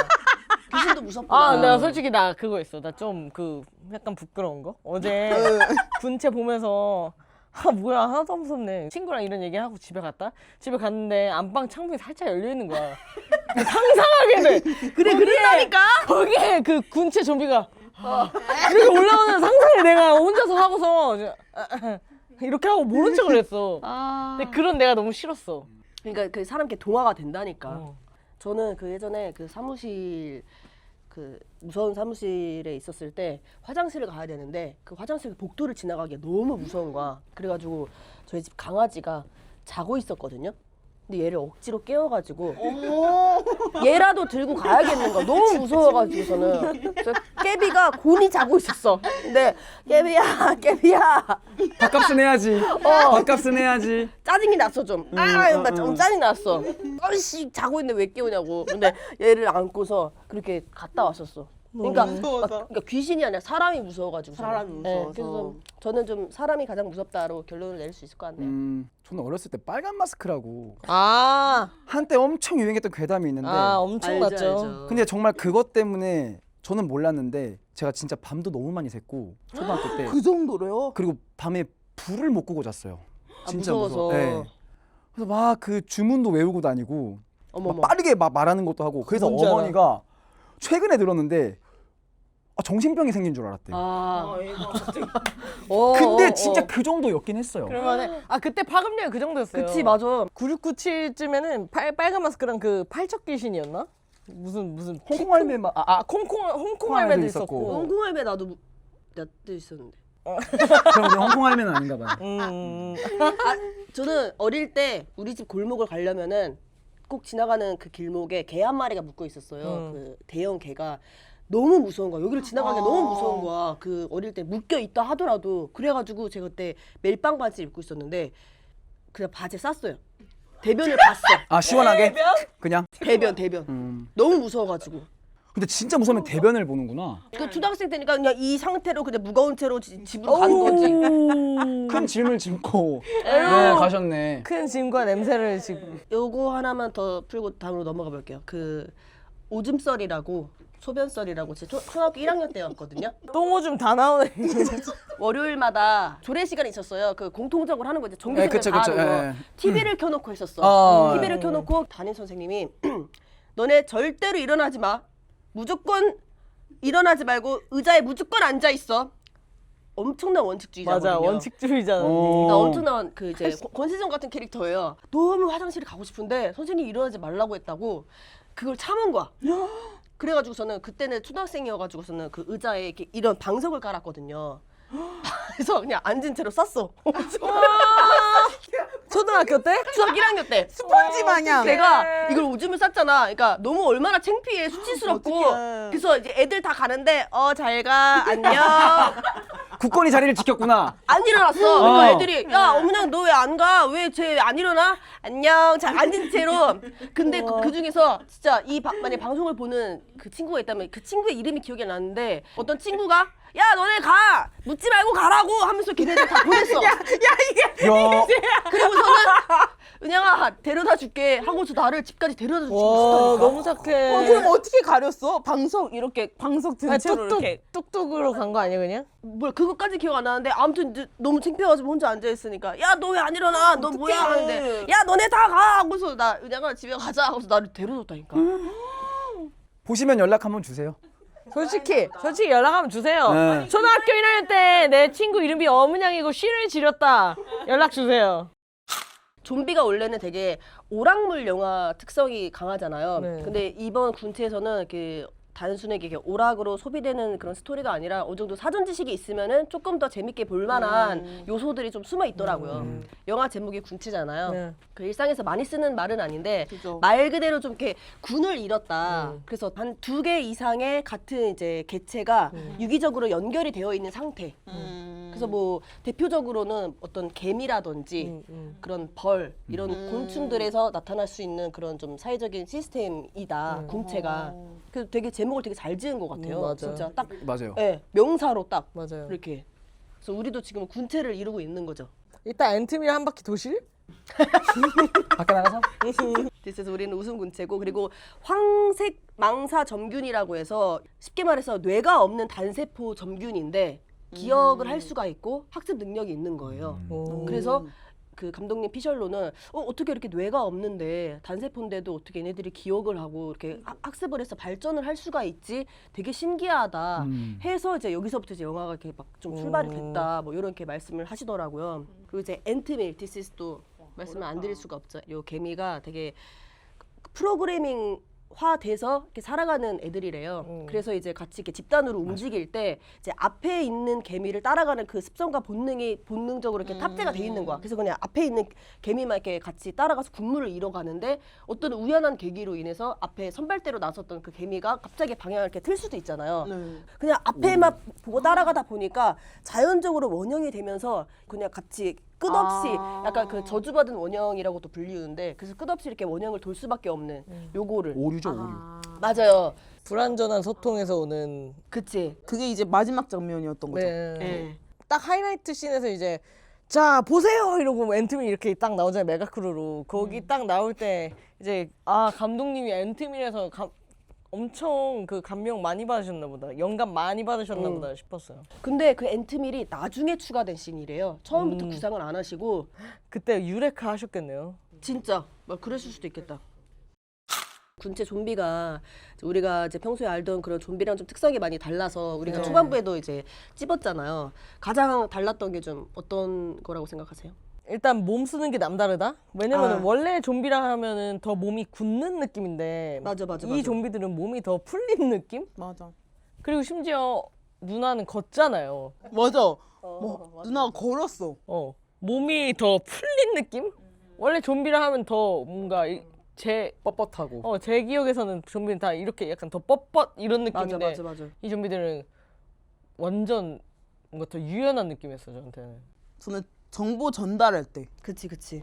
귀신도 무섭구나. 아, 내가 솔직히 나 그거 있어. 나 좀 그 약간 부끄러운 거. 어제 군체 보면서 뭐야 하나도 안 무섭네. 친구랑 이런 얘기 하고 집에 갔는데 안방 창문이 살짝 열려 있는 거야. 상상하게 돼. 그래 그랬다니까. 거기에 그 군체 좀비가 이렇게 올라오는 상상을 내가 혼자서 하고서 이렇게 하고 모른 척을 했어. 근데 그런 내가 너무 싫었어. 그러니까 그 사람 이렇게 동화가 된다니까. 저는 그 예전에 그 사무실 그 무서운 사무실에 있었을 때 화장실을 가야 되는데 그 화장실 복도를 지나가기가 너무 무서운 거야. 그래가지고 저희 집 강아지가 자고 있었거든요. 근데 얘를 억지로 깨워가지고 얘라도 들고 가야겠는 거야. 너무 무서워가지고 저는. 깨비가 곤히 자고 있었어. 근데 깨비야 밥값은 해야지. 밥값은 해야지. 짜증이 났어 좀. 좀 짜증이 났어. 어이씨 자고 있는데 왜 깨우냐고. 근데 얘를 안고서 그렇게 갔다 왔었어. 그러니까, 그러니까 귀신이 아니라 사람이 무서워가지고. 사람이 저는. 무서워서. 그래서 저는 좀 사람이 가장 무섭다로 결론을 낼 수 있을 것 같네요. 저는 어렸을 때 빨간 마스크라고 아, 한때 엄청 유행했던 괴담이 있는데 엄청 알죠, 났죠. 알죠. 근데 정말 그것 때문에 저는 몰랐는데 제가 진짜 밤도 너무 많이 샜고 초등학교 때 그 정도로요? 그리고 밤에 불을 못 끄고 잤어요. 진짜 무서워서. 무서워. 네. 그래서 막 그 주문도 외우고 다니고 어머머. 막 빠르게 막 말하는 것도 하고 그래서 뭔지 알아. 어머니가 최근에 들었는데 정신병이 생긴 줄 알았대. 근데 진짜 그 정도였긴 했어요. 그러면은 그때 파급력이 그 정도였어요. 그치 맞아. 9697쯤에는 빨간 마스크랑 그 팔척 귀신이었나? 무슨 홍콩 할매 막 홍콩 할매도 있었고. 홍콩할매 나도 있었는데. 그럼 우리 홍콩 할매는 아닌가 봐요. 저는 어릴 때 우리 집 골목을 가려면은 꼭 지나가는 그 길목에 개 한 마리가 묶여 있었어요. 그 대형 개가 너무 무서운 거야. 여기를 지나가기 너무 무서운 거야. 그 어릴 때 묶여 있다 하더라도. 그래가지고 제가 그때 멜빵 바지 입고 있었는데 그냥 바지에 쌌어요. 대변을 봤어. 시원하게? 그냥? 대변. 너무 무서워가지고. 근데 진짜 무서우면 대변을 보는구나. 그 초등학생 때니까 그냥 이 상태로 그냥 무거운 채로 집으로 가는 거지. 큰 짐을 짚고 가셨네. 큰 짐과 냄새를 지금. 요거 하나만 더 풀고 다음으로 넘어가 볼게요. 그 오줌썰이라고 소변썰이라고 제 초등학교 1학년 때였거든요. 똥오줌 다 나오네. 월요일마다 조례 시간이 있었어요. 그 공통적으로 하는 거 이제 전교생들 그쵸, 다 그쵸, 하는 거. 예. TV를 켜놓고 했었어. TV를 켜놓고 담임 선생님이 너네 절대로 일어나지 마. 무조건 일어나지 말고 의자에 무조건 앉아 있어. 엄청난 원칙주의자거든요. 맞아, 원칙주의자. 그러니까 엄청난 그 이제 권세정 같은 캐릭터예요. 너무 화장실에 가고 싶은데 선생님이 일어나지 말라고 했다고 그걸 참은 거야. 그래가지고서는 그때는 초등학생이어가지고서는 그 의자에 이렇게 이런 방석을 깔았거든요. 그래서 그냥 앉은 채로 쌌어. 초등학교 때? 중학교 1학년 때. 스펀지 마냥. 내가 이걸 오줌을 쌌잖아. 그러니까 너무 얼마나 창피해, 수치스럽고. 어떡해. 그래서 이제 애들 다 가는데 잘 가, 안녕. 굳건히 자리를 지켰구나. 안 일어났어. 그러니까 애들이 야 어머나 너 왜 안 가? 왜 쟤 안 일어나? 안녕. 자 앉은 채로. 근데 그 중에서 진짜 만약 방송을 보는 그 친구가 있다면 그 친구의 이름이 기억이 안 나는데 어떤 친구가 야 너네 가 묻지 말고 가라고 하면서 걔네들 다 보냈어. 야. 그리고서는 은양아 데려다 줄게 하고서 나를 집까지 데려다 주고 와, 싶다니까. 너무 착해. 그럼 어떻게 가렸어? 방석 이렇게 방석 든 아니, 채로 이렇게. 뚝뚝으로 간 거 아니야 그냥? 뭘 그것까지 기억 안 나는데 아무튼 이제 너무 창피해가지고 혼자 앉아 있으니까 야 너 왜 안 일어나? 너 뭐야? 하는데 야 너네 다 가 하고서 나 은양아 집에 가자 하고서 나를 데려줬다니까. 보시면 연락 한번 주세요. 솔직히 연락 한번 주세요. 네. 초등학교 1학년 때 내 친구 이름이 어문양이고 시를 지렸다. 연락 주세요. 좀비가 원래는 되게 오락물 영화 특성이 강하잖아요. 네. 근데 이번 군체에서는 그 단순하게 이렇게 오락으로 소비되는 그런 스토리가 아니라 어느 정도 사전 지식이 있으면은 조금 더 재밌게 볼 만한 요소들이 좀 숨어 있더라고요. 영화 제목이 군체잖아요. 네. 그 일상에서 많이 쓰는 말은 아닌데 그죠. 말 그대로 좀 이렇게 군을 잃었다. 그래서 한 2개 이상의 같은 이제 개체가 유기적으로 연결이 되어 있는 상태. 그래서 뭐 대표적으로는 어떤 개미라든지 그런 벌 이런 곤충들에서 나타날 수 있는 그런 좀 사회적인 시스템이다. 군체가. 그래서 되게 제목을 되게 잘 지은 것 같아요. 맞아요. 진짜 딱 맞아요. 네, 명사로 딱 맞아요. 이렇게. 그래서 우리도 지금 군체를 이루고 있는 거죠. 이따 엔트미를 한 바퀴 도실? 밖에 나가서? 그래서 우리는 웃음 군체고 그리고 황색망사점균이라고 해서 쉽게 말해서 뇌가 없는 단세포 점균인데 기억을 할 수가 있고 학습 능력이 있는 거예요. 그래서 그 감독님 피셜로는 어떻게 이렇게 뇌가 없는데 단세포인데도 어떻게 얘네들이 기억을 하고 이렇게 학습을 해서 발전을 할 수가 있지 되게 신기하다 해서 이제 여기서부터 이제 영화가 이렇게 막 좀 출발이 됐다 뭐 이렇게 말씀을 하시더라고요. 그리고 이제 엔트밀티시스도 말씀을 안 드릴 수가 없죠. 요 개미가 되게 프로그래밍 화돼서 이렇게 살아가는 애들이래요. 그래서 이제 같이 이렇게 집단으로 움직일 때 이제 앞에 있는 개미를 따라가는 그 습성과 본능이 본능적으로 이렇게 탑재가 돼 있는 거야. 그래서 그냥 앞에 있는 개미만 이렇게 같이 따라가서 군무를 이뤄가는데 어떤 우연한 계기로 인해서 앞에 선발대로 나섰던 그 개미가 갑자기 방향을 이렇게 틀 수도 있잖아요. 그냥 앞에만 보고 따라가다 보니까 자연적으로 원형이 되면서 그냥 같이 끝없이 약간 그 저주받은 원형이라고도 불리우는데 그래서 끝없이 이렇게 원형을 돌 수밖에 없는 요거를 오류죠, 오류. 맞아요. 불완전한 소통에서 오는. 그치. 그게 이제 마지막 장면이었던 거죠. 네. 네. 딱 하이라이트 씬에서 이제 자 보세요 이러고 엔트미 이렇게 딱 나오잖아요. 메가크루로 거기 딱 나올 때 이제 감독님이 엔트미에서 엄청 그 감명 많이 받으셨나 보다. 영감 많이 받으셨나 보다 싶었어요. 근데 그 엔트밀이 나중에 추가된 씬이래요. 처음부터 구상을 안 하시고 그때 유레카 하셨겠네요. 진짜 막 그랬을 수도 있겠다. 군체 좀비가 우리가 이제 평소에 알던 그런 좀비랑 좀 특성이 많이 달라서 우리가 네. 초반부에도 이제 찝었잖아요. 가장 달랐던 게 좀 어떤 거라고 생각하세요? 일단 몸 쓰는 게 남다르다? 왜냐면 원래 좀비라 하면은 더 몸이 굳는 느낌인데 맞아. 이 좀비들은 몸이 더 풀린 느낌? 맞아. 그리고 심지어 누나는 걷잖아요. 맞아. 맞아. 누나가 걸었어. 몸이 더 풀린 느낌? 원래 좀비라 하면 더 뭔가 제 뻣뻣하고. 제 기억에서는 좀비는 다 이렇게 약간 더 뻣뻣 이런 느낌인데 맞아. 이 좀비들은 완전 뭔가 더 유연한 느낌이었어 저한테는. 저는 정보 전달할 때 다 그치. 같이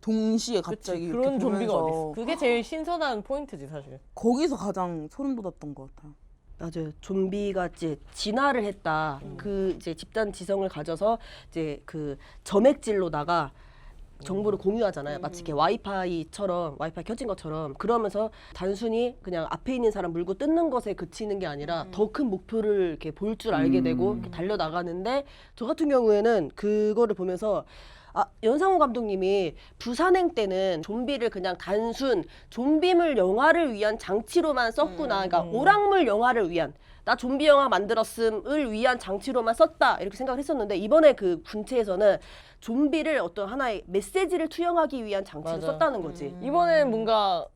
동시에 갑자기 이렇게 그런 좀비가 보면서 어딨어. 그게 제일 신선한 포인트지 사실. 거기서 가장 소름 돋았던 것 같아요. 맞아요. 좀비가 이제 진화를 했다. 그 이제 집단 지성을 가져서 이제 그 점액질로다가 정보를 공유하잖아요. 마치 이렇게 와이파이 켜진 것처럼 그러면서 단순히 그냥 앞에 있는 사람 물고 뜯는 것에 그치는 게 아니라 더 큰 목표를 이렇게 볼 줄 알게 되고 이렇게 달려 나가는데 저 같은 경우에는 그거를 보면서 연상호 감독님이 부산행 때는 좀비를 그냥 단순 좀비물 영화를 위한 장치로만 썼구나. 그러니까 오락물 영화를 위한 나 좀비 영화 만들었음을 위한 장치로만 썼다 이렇게 생각을 했었는데 이번에 그 군체에서는 좀비를 어떤 하나의 메시지를 투영하기 위한 장치로 맞아. 썼다는 거지. 이번엔 뭔가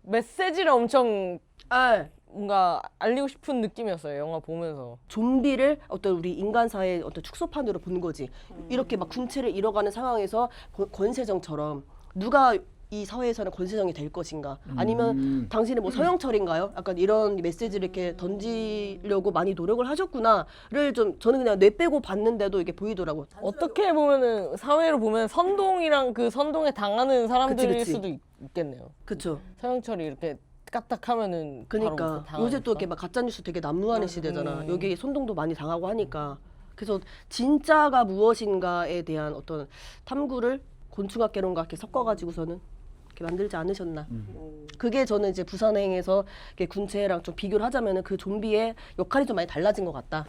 메시지를 엄청 뭔가 알리고 싶은 느낌이었어요. 영화 보면서. 좀비를 어떤 우리 인간 사회의 어떤 축소판으로 보는 거지. 이렇게 막 군체를 잃어가는 상황에서 권세정처럼 누가 이 사회에서는 권세정이 될 것인가? 아니면 당신은 뭐 서영철인가요? 약간 이런 메시지를 이렇게 던지려고 많이 노력을 하셨구나를 좀 저는 그냥 뇌 빼고 봤는데도 이게 보이더라고. 어떻게 보면은 사회로 보면 선동이랑 그 선동에 당하는 사람들일 그치. 수도 있겠네요. 그쵸? 서영철이 이렇게 까딱하면은 그러니까 요새 또 이렇게 막 가짜 뉴스 되게 난무하는 시대잖아. 여기 선동도 많이 당하고 하니까. 그래서 진짜가 무엇인가에 대한 어떤 탐구를 곤충학개론과 이렇게 섞어가지고서는 이렇게 만들지 않으셨나. 그게 저는 이제 부산행에서 군체랑 좀 비교를 하자면은 그 좀비의 역할이 좀 많이 달라진 것 같다.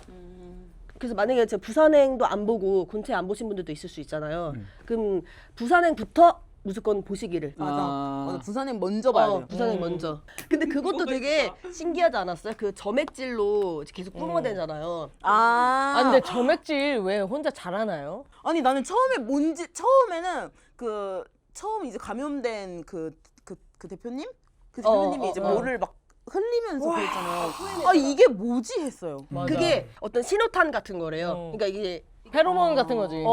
그래서 만약에 제 부산행도 안 보고 군체 안 보신 분들도 있을 수 있잖아요. 그럼 부산행부터 무조건 보시기를. 맞아. 부산행 먼저 봐야 돼요. 부산행 먼저. 근데 그것도 되게 신기하지 않았어요? 그 점액질로 계속 뿜어대잖아요. 근데 점액질 왜 혼자 잘하나요? 아니 나는 처음에는 처음 이제 감염된 그 대표님? 그 대표님이 이제 뭐를 막 흘리면서 그랬잖아요. 이게 뭐지 했어요. 그게 어떤 신호탄 같은 거래요. 그러니까 이게 페로몬 같은 거지.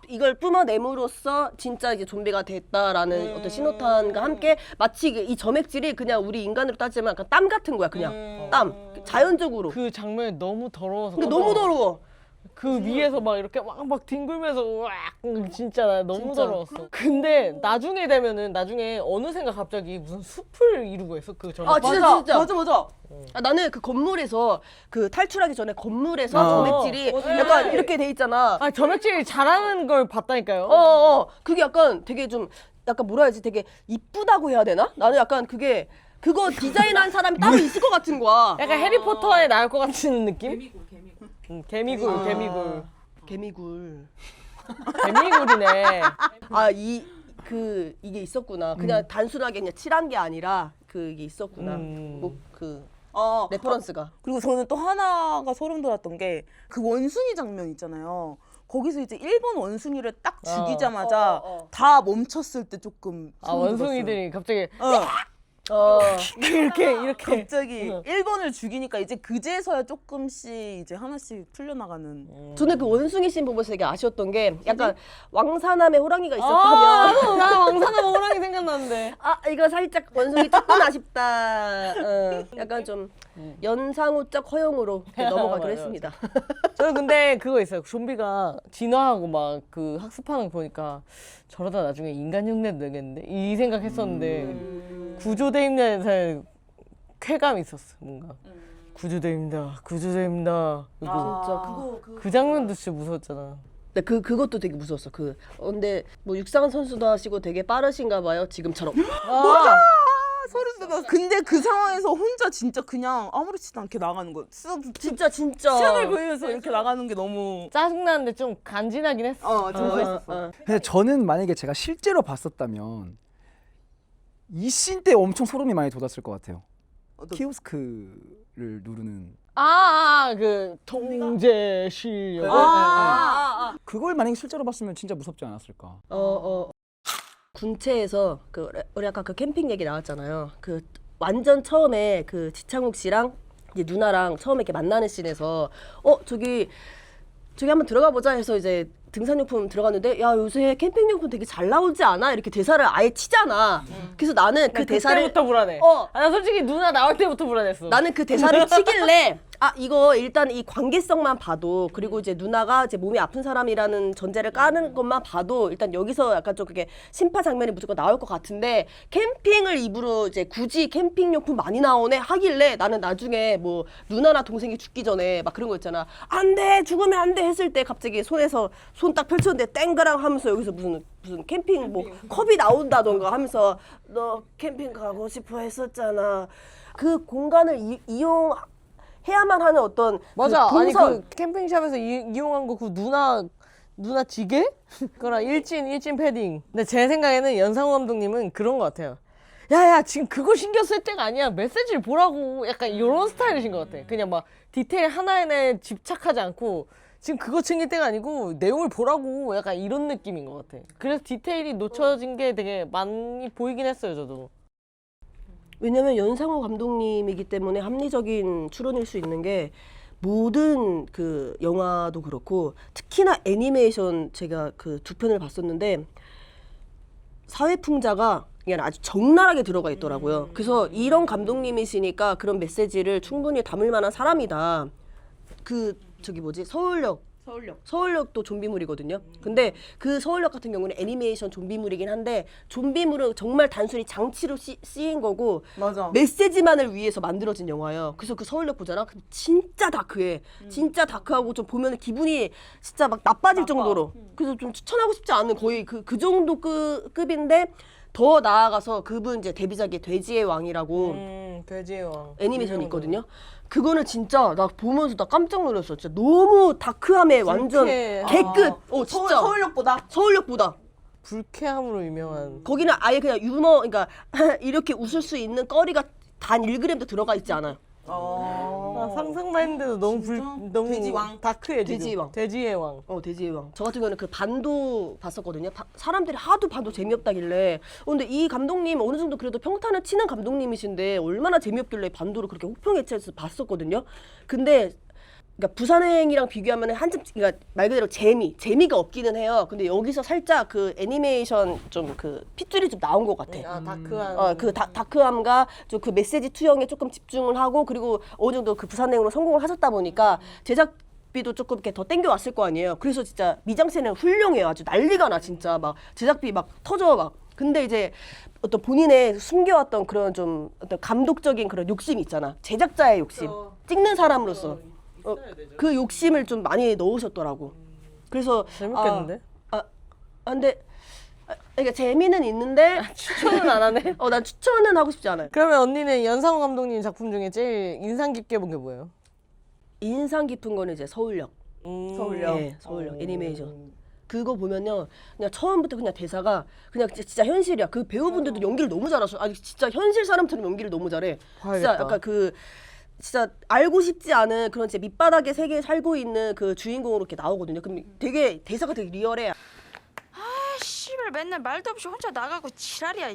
이걸 뿜어냄으로써 진짜 이제 좀비가 됐다라는 어떤 신호탄과 함께 마치 이 점액질이 그냥 우리 인간으로 따지면 약간 땀 같은 거야. 그냥 땀. 자연적으로. 그 장면이 너무 더러워서. 근데 너무 더러워. 그 위에서 막 이렇게 막 뒹굴면서 우악 진짜 나 너무 진짜. 더러웠어. 근데 나중에 어느샌가 갑자기 무슨 숲을 이루고 있어 그 점액질. 진짜. 맞아. 나는 그 건물에서 그 탈출하기 전에 건물에서 점액질이 약간 이렇게 돼 있잖아. 점액질 잘하는 걸 봤다니까요. 그게 약간 되게 좀 약간 뭐라 해야지 되게 이쁘다고 해야 되나? 나는 약간 그거 디자인한 사람이 따로 있을 것 같은 거야. 약간 해리포터에 나올 것 같은 느낌? 개미굴. 개미굴. 개미굴이네. 이게 있었구나. 그냥 단순하게 그냥 칠한 게 아니라 그게 있었구나. 레퍼런스가. 그리고 저는 또 하나가 소름 돋았던 게 그 원숭이 장면 있잖아요. 거기서 이제 일본 원숭이를 딱 죽이자마자 다 멈췄을 때 조금 소름 원숭이들이 갑자기 돋았어요. 이렇게 갑자기 일본을 죽이니까 이제 그제서야 조금씩 이제 하나씩 풀려나가는. 저는 그 원숭이 씬 보면서 되게 아쉬웠던 게 약간 왕사남의 호랑이가 있었다면 나 왕사남 호랑이 생각나는데. 이거 살짝 원숭이 조금 아쉽다. 약간 좀 연상호적 허용으로 넘어가기로 맞아. 했습니다. 저는 근데 그거 있어요. 좀비가 진화하고 막 그 학습하는 거 보니까 저러다 나중에 인간 흉내 내겠는데 이 생각했었는데 구조대입니다에 쾌감이 있었어 뭔가. 구조대입니다. 진짜 그 장면도 진짜 무서웠잖아. 네, 그것도 되게 무서웠어. 근데 뭐 육상 선수도 하시고 되게 빠르신가 봐요. 지금처럼. 소름 돋아. 근데 그 상황에서 혼자 진짜 그냥 아무렇지도 않게 나가는 거. 진짜. 시선을 보이면서 이렇게 나가는 게 너무 짜증나는데 좀 간지나긴 했어. 좀 멋있었어. 근데 저는 만약에 제가 실제로 봤었다면 이 씬 때 엄청 소름이 많이 돋았을 것 같아요. 키오스크를 누르는 그 통제 실력. 그걸 만약에 실제로 봤으면 진짜 무섭지 않았을까. 군체에서 우리 아까 그 캠핑 얘기 나왔잖아요. 그 완전 처음에 그 지창욱 씨랑 이제 누나랑 처음에 이렇게 만나는 씬에서 저기 한번 들어가 보자 해서 이제 등산용품 들어갔는데 야 요새 캠핑용품 되게 잘 나오지 않아? 이렇게 대사를 아예 치잖아. 그래서 나는 그 대사를 그때부터 불안해. 나 솔직히 누나 나올 때부터 불안했어. 나는 그 대사를 치길래 이거 일단 이 관계성만 봐도 그리고 이제 누나가 이제 몸이 아픈 사람이라는 전제를 까는 것만 봐도 일단 여기서 약간 좀 그게 심파 장면이 무조건 나올 것 같은데 캠핑을 입으로 이제 굳이 캠핑용품 많이 나오네 하길래 나는 나중에 뭐 누나나 동생이 죽기 전에 막 그런 거 있잖아. 안 돼 죽으면 안 돼 했을 때 갑자기 손에서 손 딱 펼쳤는데 땡그랑 하면서 여기서 무슨 캠핑 뭐 컵이 나온다던가 하면서 너 캠핑 가고 싶어 했었잖아. 그 공간을 이용해야만 하는 어떤 맞아. 그 동선. 아니 그 캠핑샵에서 이용한 거 그 누나 누나 지게? 그거랑 일진 패딩. 근데 제 생각에는 연상호 감독님은 그런 것 같아요. 야야 지금 그거 신경 쓸 때가 아니야. 메시지를 보라고. 약간 이런 스타일이신 것 같아. 그냥 막 디테일 하나에 집착하지 않고 지금 그거 챙길 때가 아니고 내용을 보라고. 약간 이런 느낌인 것 같아. 그래서 디테일이 놓쳐진 게 되게 많이 보이긴 했어요, 저도. 왜냐면 연상호 감독님이기 때문에 합리적인 추론일 수 있는 게 모든 그 영화도 그렇고 특히나 애니메이션 제가 그 두 편을 봤었는데 사회풍자가 그냥 아주 적나라하게 들어가 있더라고요. 그래서 이런 감독님이시니까 그런 메시지를 충분히 담을 만한 사람이다. 그 저기 뭐지 서울역도 좀비물이거든요. 근데 그 서울역 같은 경우는 애니메이션 좀비물이긴 한데 좀비물은 정말 단순히 장치로 쓰인 거고 맞아. 메시지만을 위해서 만들어진 영화예요. 그래서 그 서울역 보잖아. 그럼 진짜 다크해. 진짜 다크하고 좀 보면 기분이 진짜 막 나빠질 정도로. 그래서 좀 추천하고 싶지 않은 거의 그 정도 급인데 더 나아가서 그분 이제 데뷔작이 돼지의 왕이라고 돼지의 왕. 애니메이션이 있거든요. 그거는 진짜 나 보면서 나 깜짝 놀랐어. 진짜 너무 다크함에 완전 개끝. 진짜 서울역보다 불쾌함으로 유명한. 거기는 아예 그냥 유머, 그러니까 이렇게 웃을 수 있는 거리가 단 1g도 들어가 있지 않아요. 상상만 했는데도 너무 너무 돼지왕. 다크해 지금. 돼지의 왕. 돼지의 왕. 돼지의 왕. 저 같은 경우는 그 반도 봤었거든요. 사람들이 하도 반도 재미없다길래. 근데 이 감독님 어느 정도 그래도 평탄을 치는 감독님이신데 얼마나 재미없길래 반도를 그렇게 혹평해쳐서 봤었거든요. 근데 그러니까 부산행이랑 비교하면 한참, 그러니까 말 그대로 재미가 없기는 해요. 근데 여기서 살짝 그 애니메이션 좀 그 핏줄이 좀 나온 것 같아. 다크한. 그 다크함과 좀 그 메시지 투영에 조금 집중을 하고 그리고 어느 정도 그 부산행으로 성공을 하셨다 보니까 제작비도 조금 이렇게 더 땡겨왔을 거 아니에요. 그래서 진짜 미장센은 훌륭해요. 아주 난리가 나 진짜 막 제작비 막 터져 막. 근데 이제 어떤 본인의 숨겨왔던 그런 좀 어떤 감독적인 그런 욕심이 있잖아. 제작자의 욕심. 찍는 사람으로서. 그 욕심을 좀 많이 넣으셨더라고. 그래서 재밌겠는데? 근데 그러니까 재미는 있는데 추천은 안 하네. 난 추천은 하고 싶지 않아요. 그러면 언니는 연상호 감독님 작품 중에 제일 인상 깊게 본 게 뭐예요? 인상 깊은 거는 이제 서울역. 서울역. 네, 서울역 애니메이션. 그거 보면요, 그냥 처음부터 그냥 대사가 그냥 진짜 현실이야. 그 배우분들도 연기를 너무 잘하셔. 아니 진짜 현실 사람처럼 연기를 너무 잘해. 봐야겠다. 진짜 약간 진짜 알고 싶지 않은 그런 진짜 밑바닥의 세계에 살고 있는 그 주인공으로 이렇게 나오거든요. 그럼 되게 대사가 되게 리얼해. 씨발 맨날 말도 없이 혼자 나가고 지랄이야.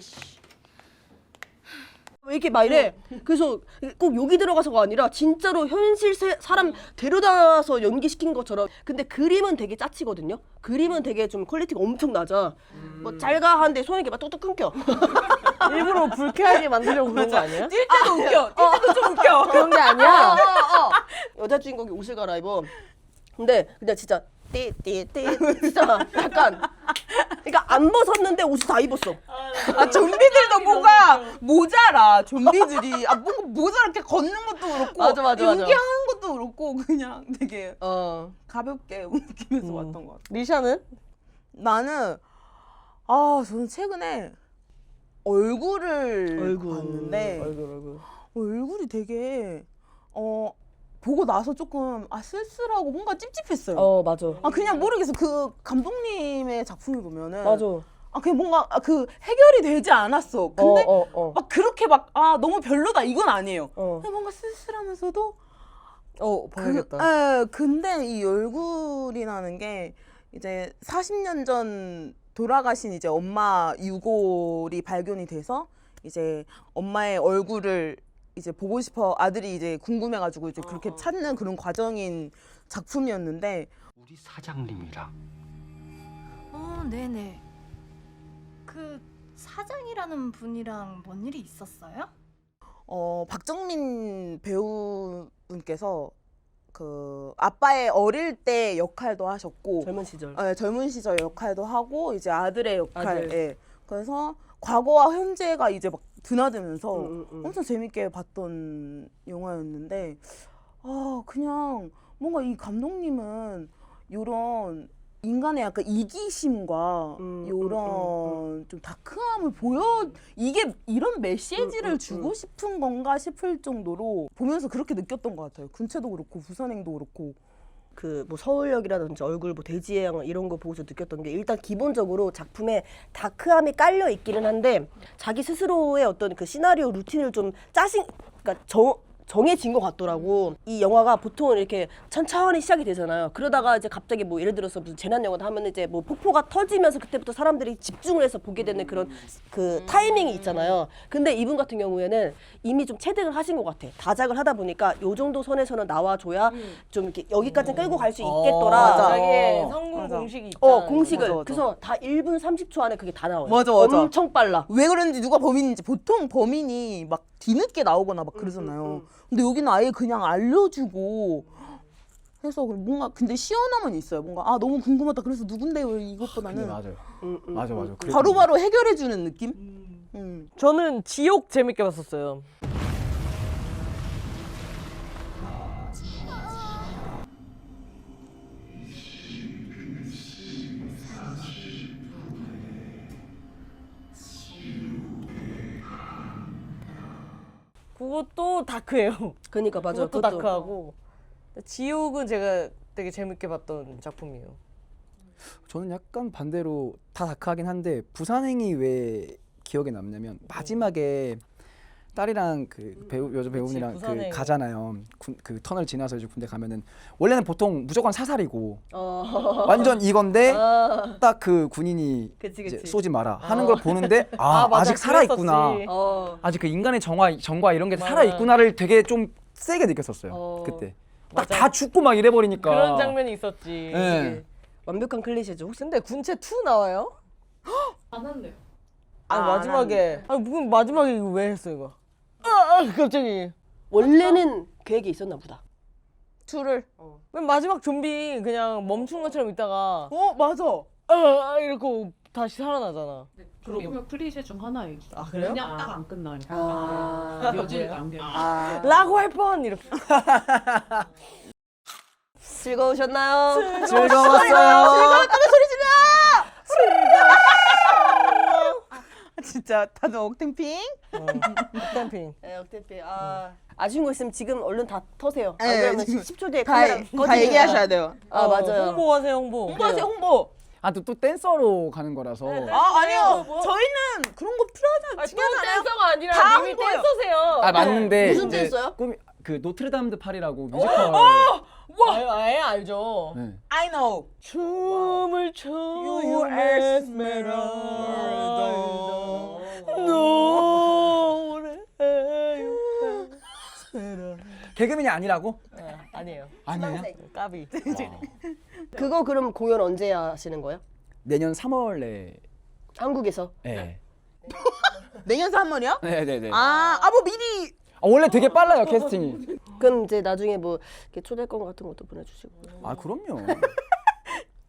왜 이렇게 막 이래? 그래서 꼭 욕이 들어가서가 아니라 진짜로 현실 사람 데려다서 연기시킨 것처럼. 근데 그림은 되게 짜치거든요. 그림은 되게 좀 퀄리티가 엄청 낮아. 뭐 잘가 하는데 손이 이렇게 막 뚝뚝 끊겨. 일부러 불쾌하게 만들려고 그런 거 아니야? 뛸 때도 웃겨. 뛸 때도 좀 웃겨. 그런 게 아니야. 여자 주인공이 옷을 갈아입어. 근데 그냥 진짜 띠 진짜 약간 그러니까 안 벗었는데 옷을 다 입었어. 좀비들도 뭔가 모자라. 좀비들이 뭔가 모자라. 걷는 것도 그렇고 맞아. 연기하는 것도 그렇고 그냥 되게 가볍게 웃기면서 왔던 것 같아. 리샤는? 나는 저는 최근에 얼굴을 봤는데 얼굴이 되게 보고 나서 조금 쓸쓸하고 뭔가 찝찝했어요. 맞아. 그냥 모르겠어. 그 감독님의 작품을 보면은 맞아. 그냥 뭔가 그 해결이 되지 않았어. 근데 막 그렇게 너무 별로다 이건 아니에요. 그냥 뭔가 쓸쓸하면서도 봐야겠다. 근데 이 얼굴이라는 게 이제 40년 전 돌아가신 이제 엄마 유골이 발견이 돼서 이제 엄마의 얼굴을 이제 보고 싶어 아들이 이제 궁금해가지고 이제 그렇게 찾는 그런 과정인 작품이었는데 우리 사장님이랑 네네. 그 사장이라는 분이랑 뭔 일이 있었어요? 박정민 배우분께서 그 아빠의 어릴 때 역할도 하셨고 젊은 시절 역할도 하고 이제 아들의 역할. 예. 그래서 과거와 현재가 이제 막 드나들면서 엄청 재밌게 봤던 영화였는데 그냥 뭔가 이 감독님은 이런 인간의 약간 이기심과 이런 좀 다크함을 이게 이런 메시지를 주고 싶은 건가 싶을 정도로 보면서 그렇게 느꼈던 것 같아요. 군체도 그렇고 부산행도 그렇고. 그 뭐 서울역이라든지 얼굴 뭐 대지해양 이런 거 보고서 느꼈던 게 일단 기본적으로 작품에 다크함이 깔려 있기는 한데 자기 스스로의 어떤 그 시나리오 루틴을 좀 그러니까 정해진 것 같더라고. 이 영화가 보통 이렇게 천천히 시작이 되잖아요. 그러다가 이제 갑자기 뭐 예를 들어서 무슨 재난 영화다 하면 이제 뭐 폭포가 터지면서 그때부터 사람들이 집중을 해서 보게 되는 그런 그 타이밍이 있잖아요. 근데 이분 같은 경우에는 이미 좀 체득을 하신 것 같아. 다작을 하다 보니까 요 정도 선에서는 나와줘야 좀 이렇게 여기까지 끌고 갈 수 있겠더라. 자기의 성공 맞아. 공식이 있다. 공식을. 맞아, 맞아. 그래서 다 1분 30초 안에 그게 다 나와요. 맞아, 맞아. 엄청 빨라. 왜 그런지 누가 범인인지 보통 범인이 막 뒤늦게 나오거나 막 그러잖아요. 근데 여기는 아예 그냥 알려주고 해서 뭔가 근데 시원함은 있어요. 뭔가 아 너무 궁금하다. 그래서 누군데요 이것보다는 맞아요. 맞아. 바로바로 해결해주는 느낌? 저는 지옥 재밌게 봤었어요. 그것도 다크예요. 그러니까 맞아. 그것도 다크하고 지옥은 제가 되게 재밌게 봤던 작품이에요. 저는 약간 반대로 다 다크하긴 한데 부산행이 왜 기억에 남냐면 마지막에 딸이랑 그 배우 여자 배우분이랑 그 부산행. 가잖아요. 그 터널 지나서 이제 군대 가면은 원래는 보통 무조건 사살이고 완전 이건데 딱 그 군인이 그치, 이제 그치. 쏘지 마라 하는 걸 보는데 맞아. 아직 살아 있구나. 그랬었지. 아직 그 인간의 정과 이런 게 맞아. 살아 있구나를 되게 좀 세게 느꼈었어요. 그때 딱 맞아. 다 죽고 막 이래버리니까 그런 장면이 있었지. 네. 완벽한 클리셰죠. 혹시 근데 군체 2 나와요? 안 한대요. 마지막에. 무슨 마지막에 이거 왜 했어 이거? 갑자기. 원래는 계획이 있었나 보다. 둘을 맨 마지막 좀비 그냥 멈춘 것처럼 있다가 맞아. 이러고 다시 살아나잖아. 그러면 클리셰 중 하나예요. 그래요? 그냥 딱 안 끝나요. 여지를 남겨. 라고 할 뻔 이렇게. 즐거우셨나요? 즐거웠어요. 진짜 다들 억탱핑? 스탬핑. 네, 억대피. 아쉬운 거 있으면 지금 얼른 다 터세요. 안 네, 그러면 지금 10초 뒤에 다, 카메라 다 꺼지니까. 얘기하셔야 돼요. 맞아요. 홍보하세요 홍보. 홍보하세요 홍보. 또 댄서로 가는 거라서 아니요. 저희는 그런 거 필요하지 또 않아요. 댄서가 아니라 다 이미 홍보예요. 댄서세요. 맞는데 무슨 이제 댄서요? 꿈이 그 노트르담드 파리라고 뮤지컬 아예 알죠. 네. I know. 춤을 춰 You 개그맨이 아니라고? 아니에요. 아니에요? 까비. 그거 그럼 공연 언제 하시는 거예요? 내년 3월에 한국에서? 네. 내년 3월이요? 네네네. 뭐 미리 원래 되게 빨라요 캐스팅이. 그럼 이제 나중에 뭐 이렇게 초대권 같은 것도 보내주시고. 그럼요.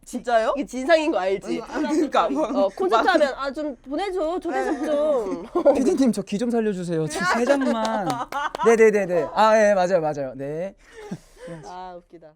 진짜요? 이게 진상인 거 알지? 그러니까 콘서트 하면 좀 보내줘 초대석 좀. 피디님 저 기 좀 살려주세요. 지금 3장만. 네네네네. 예 맞아요. 네. 웃기다.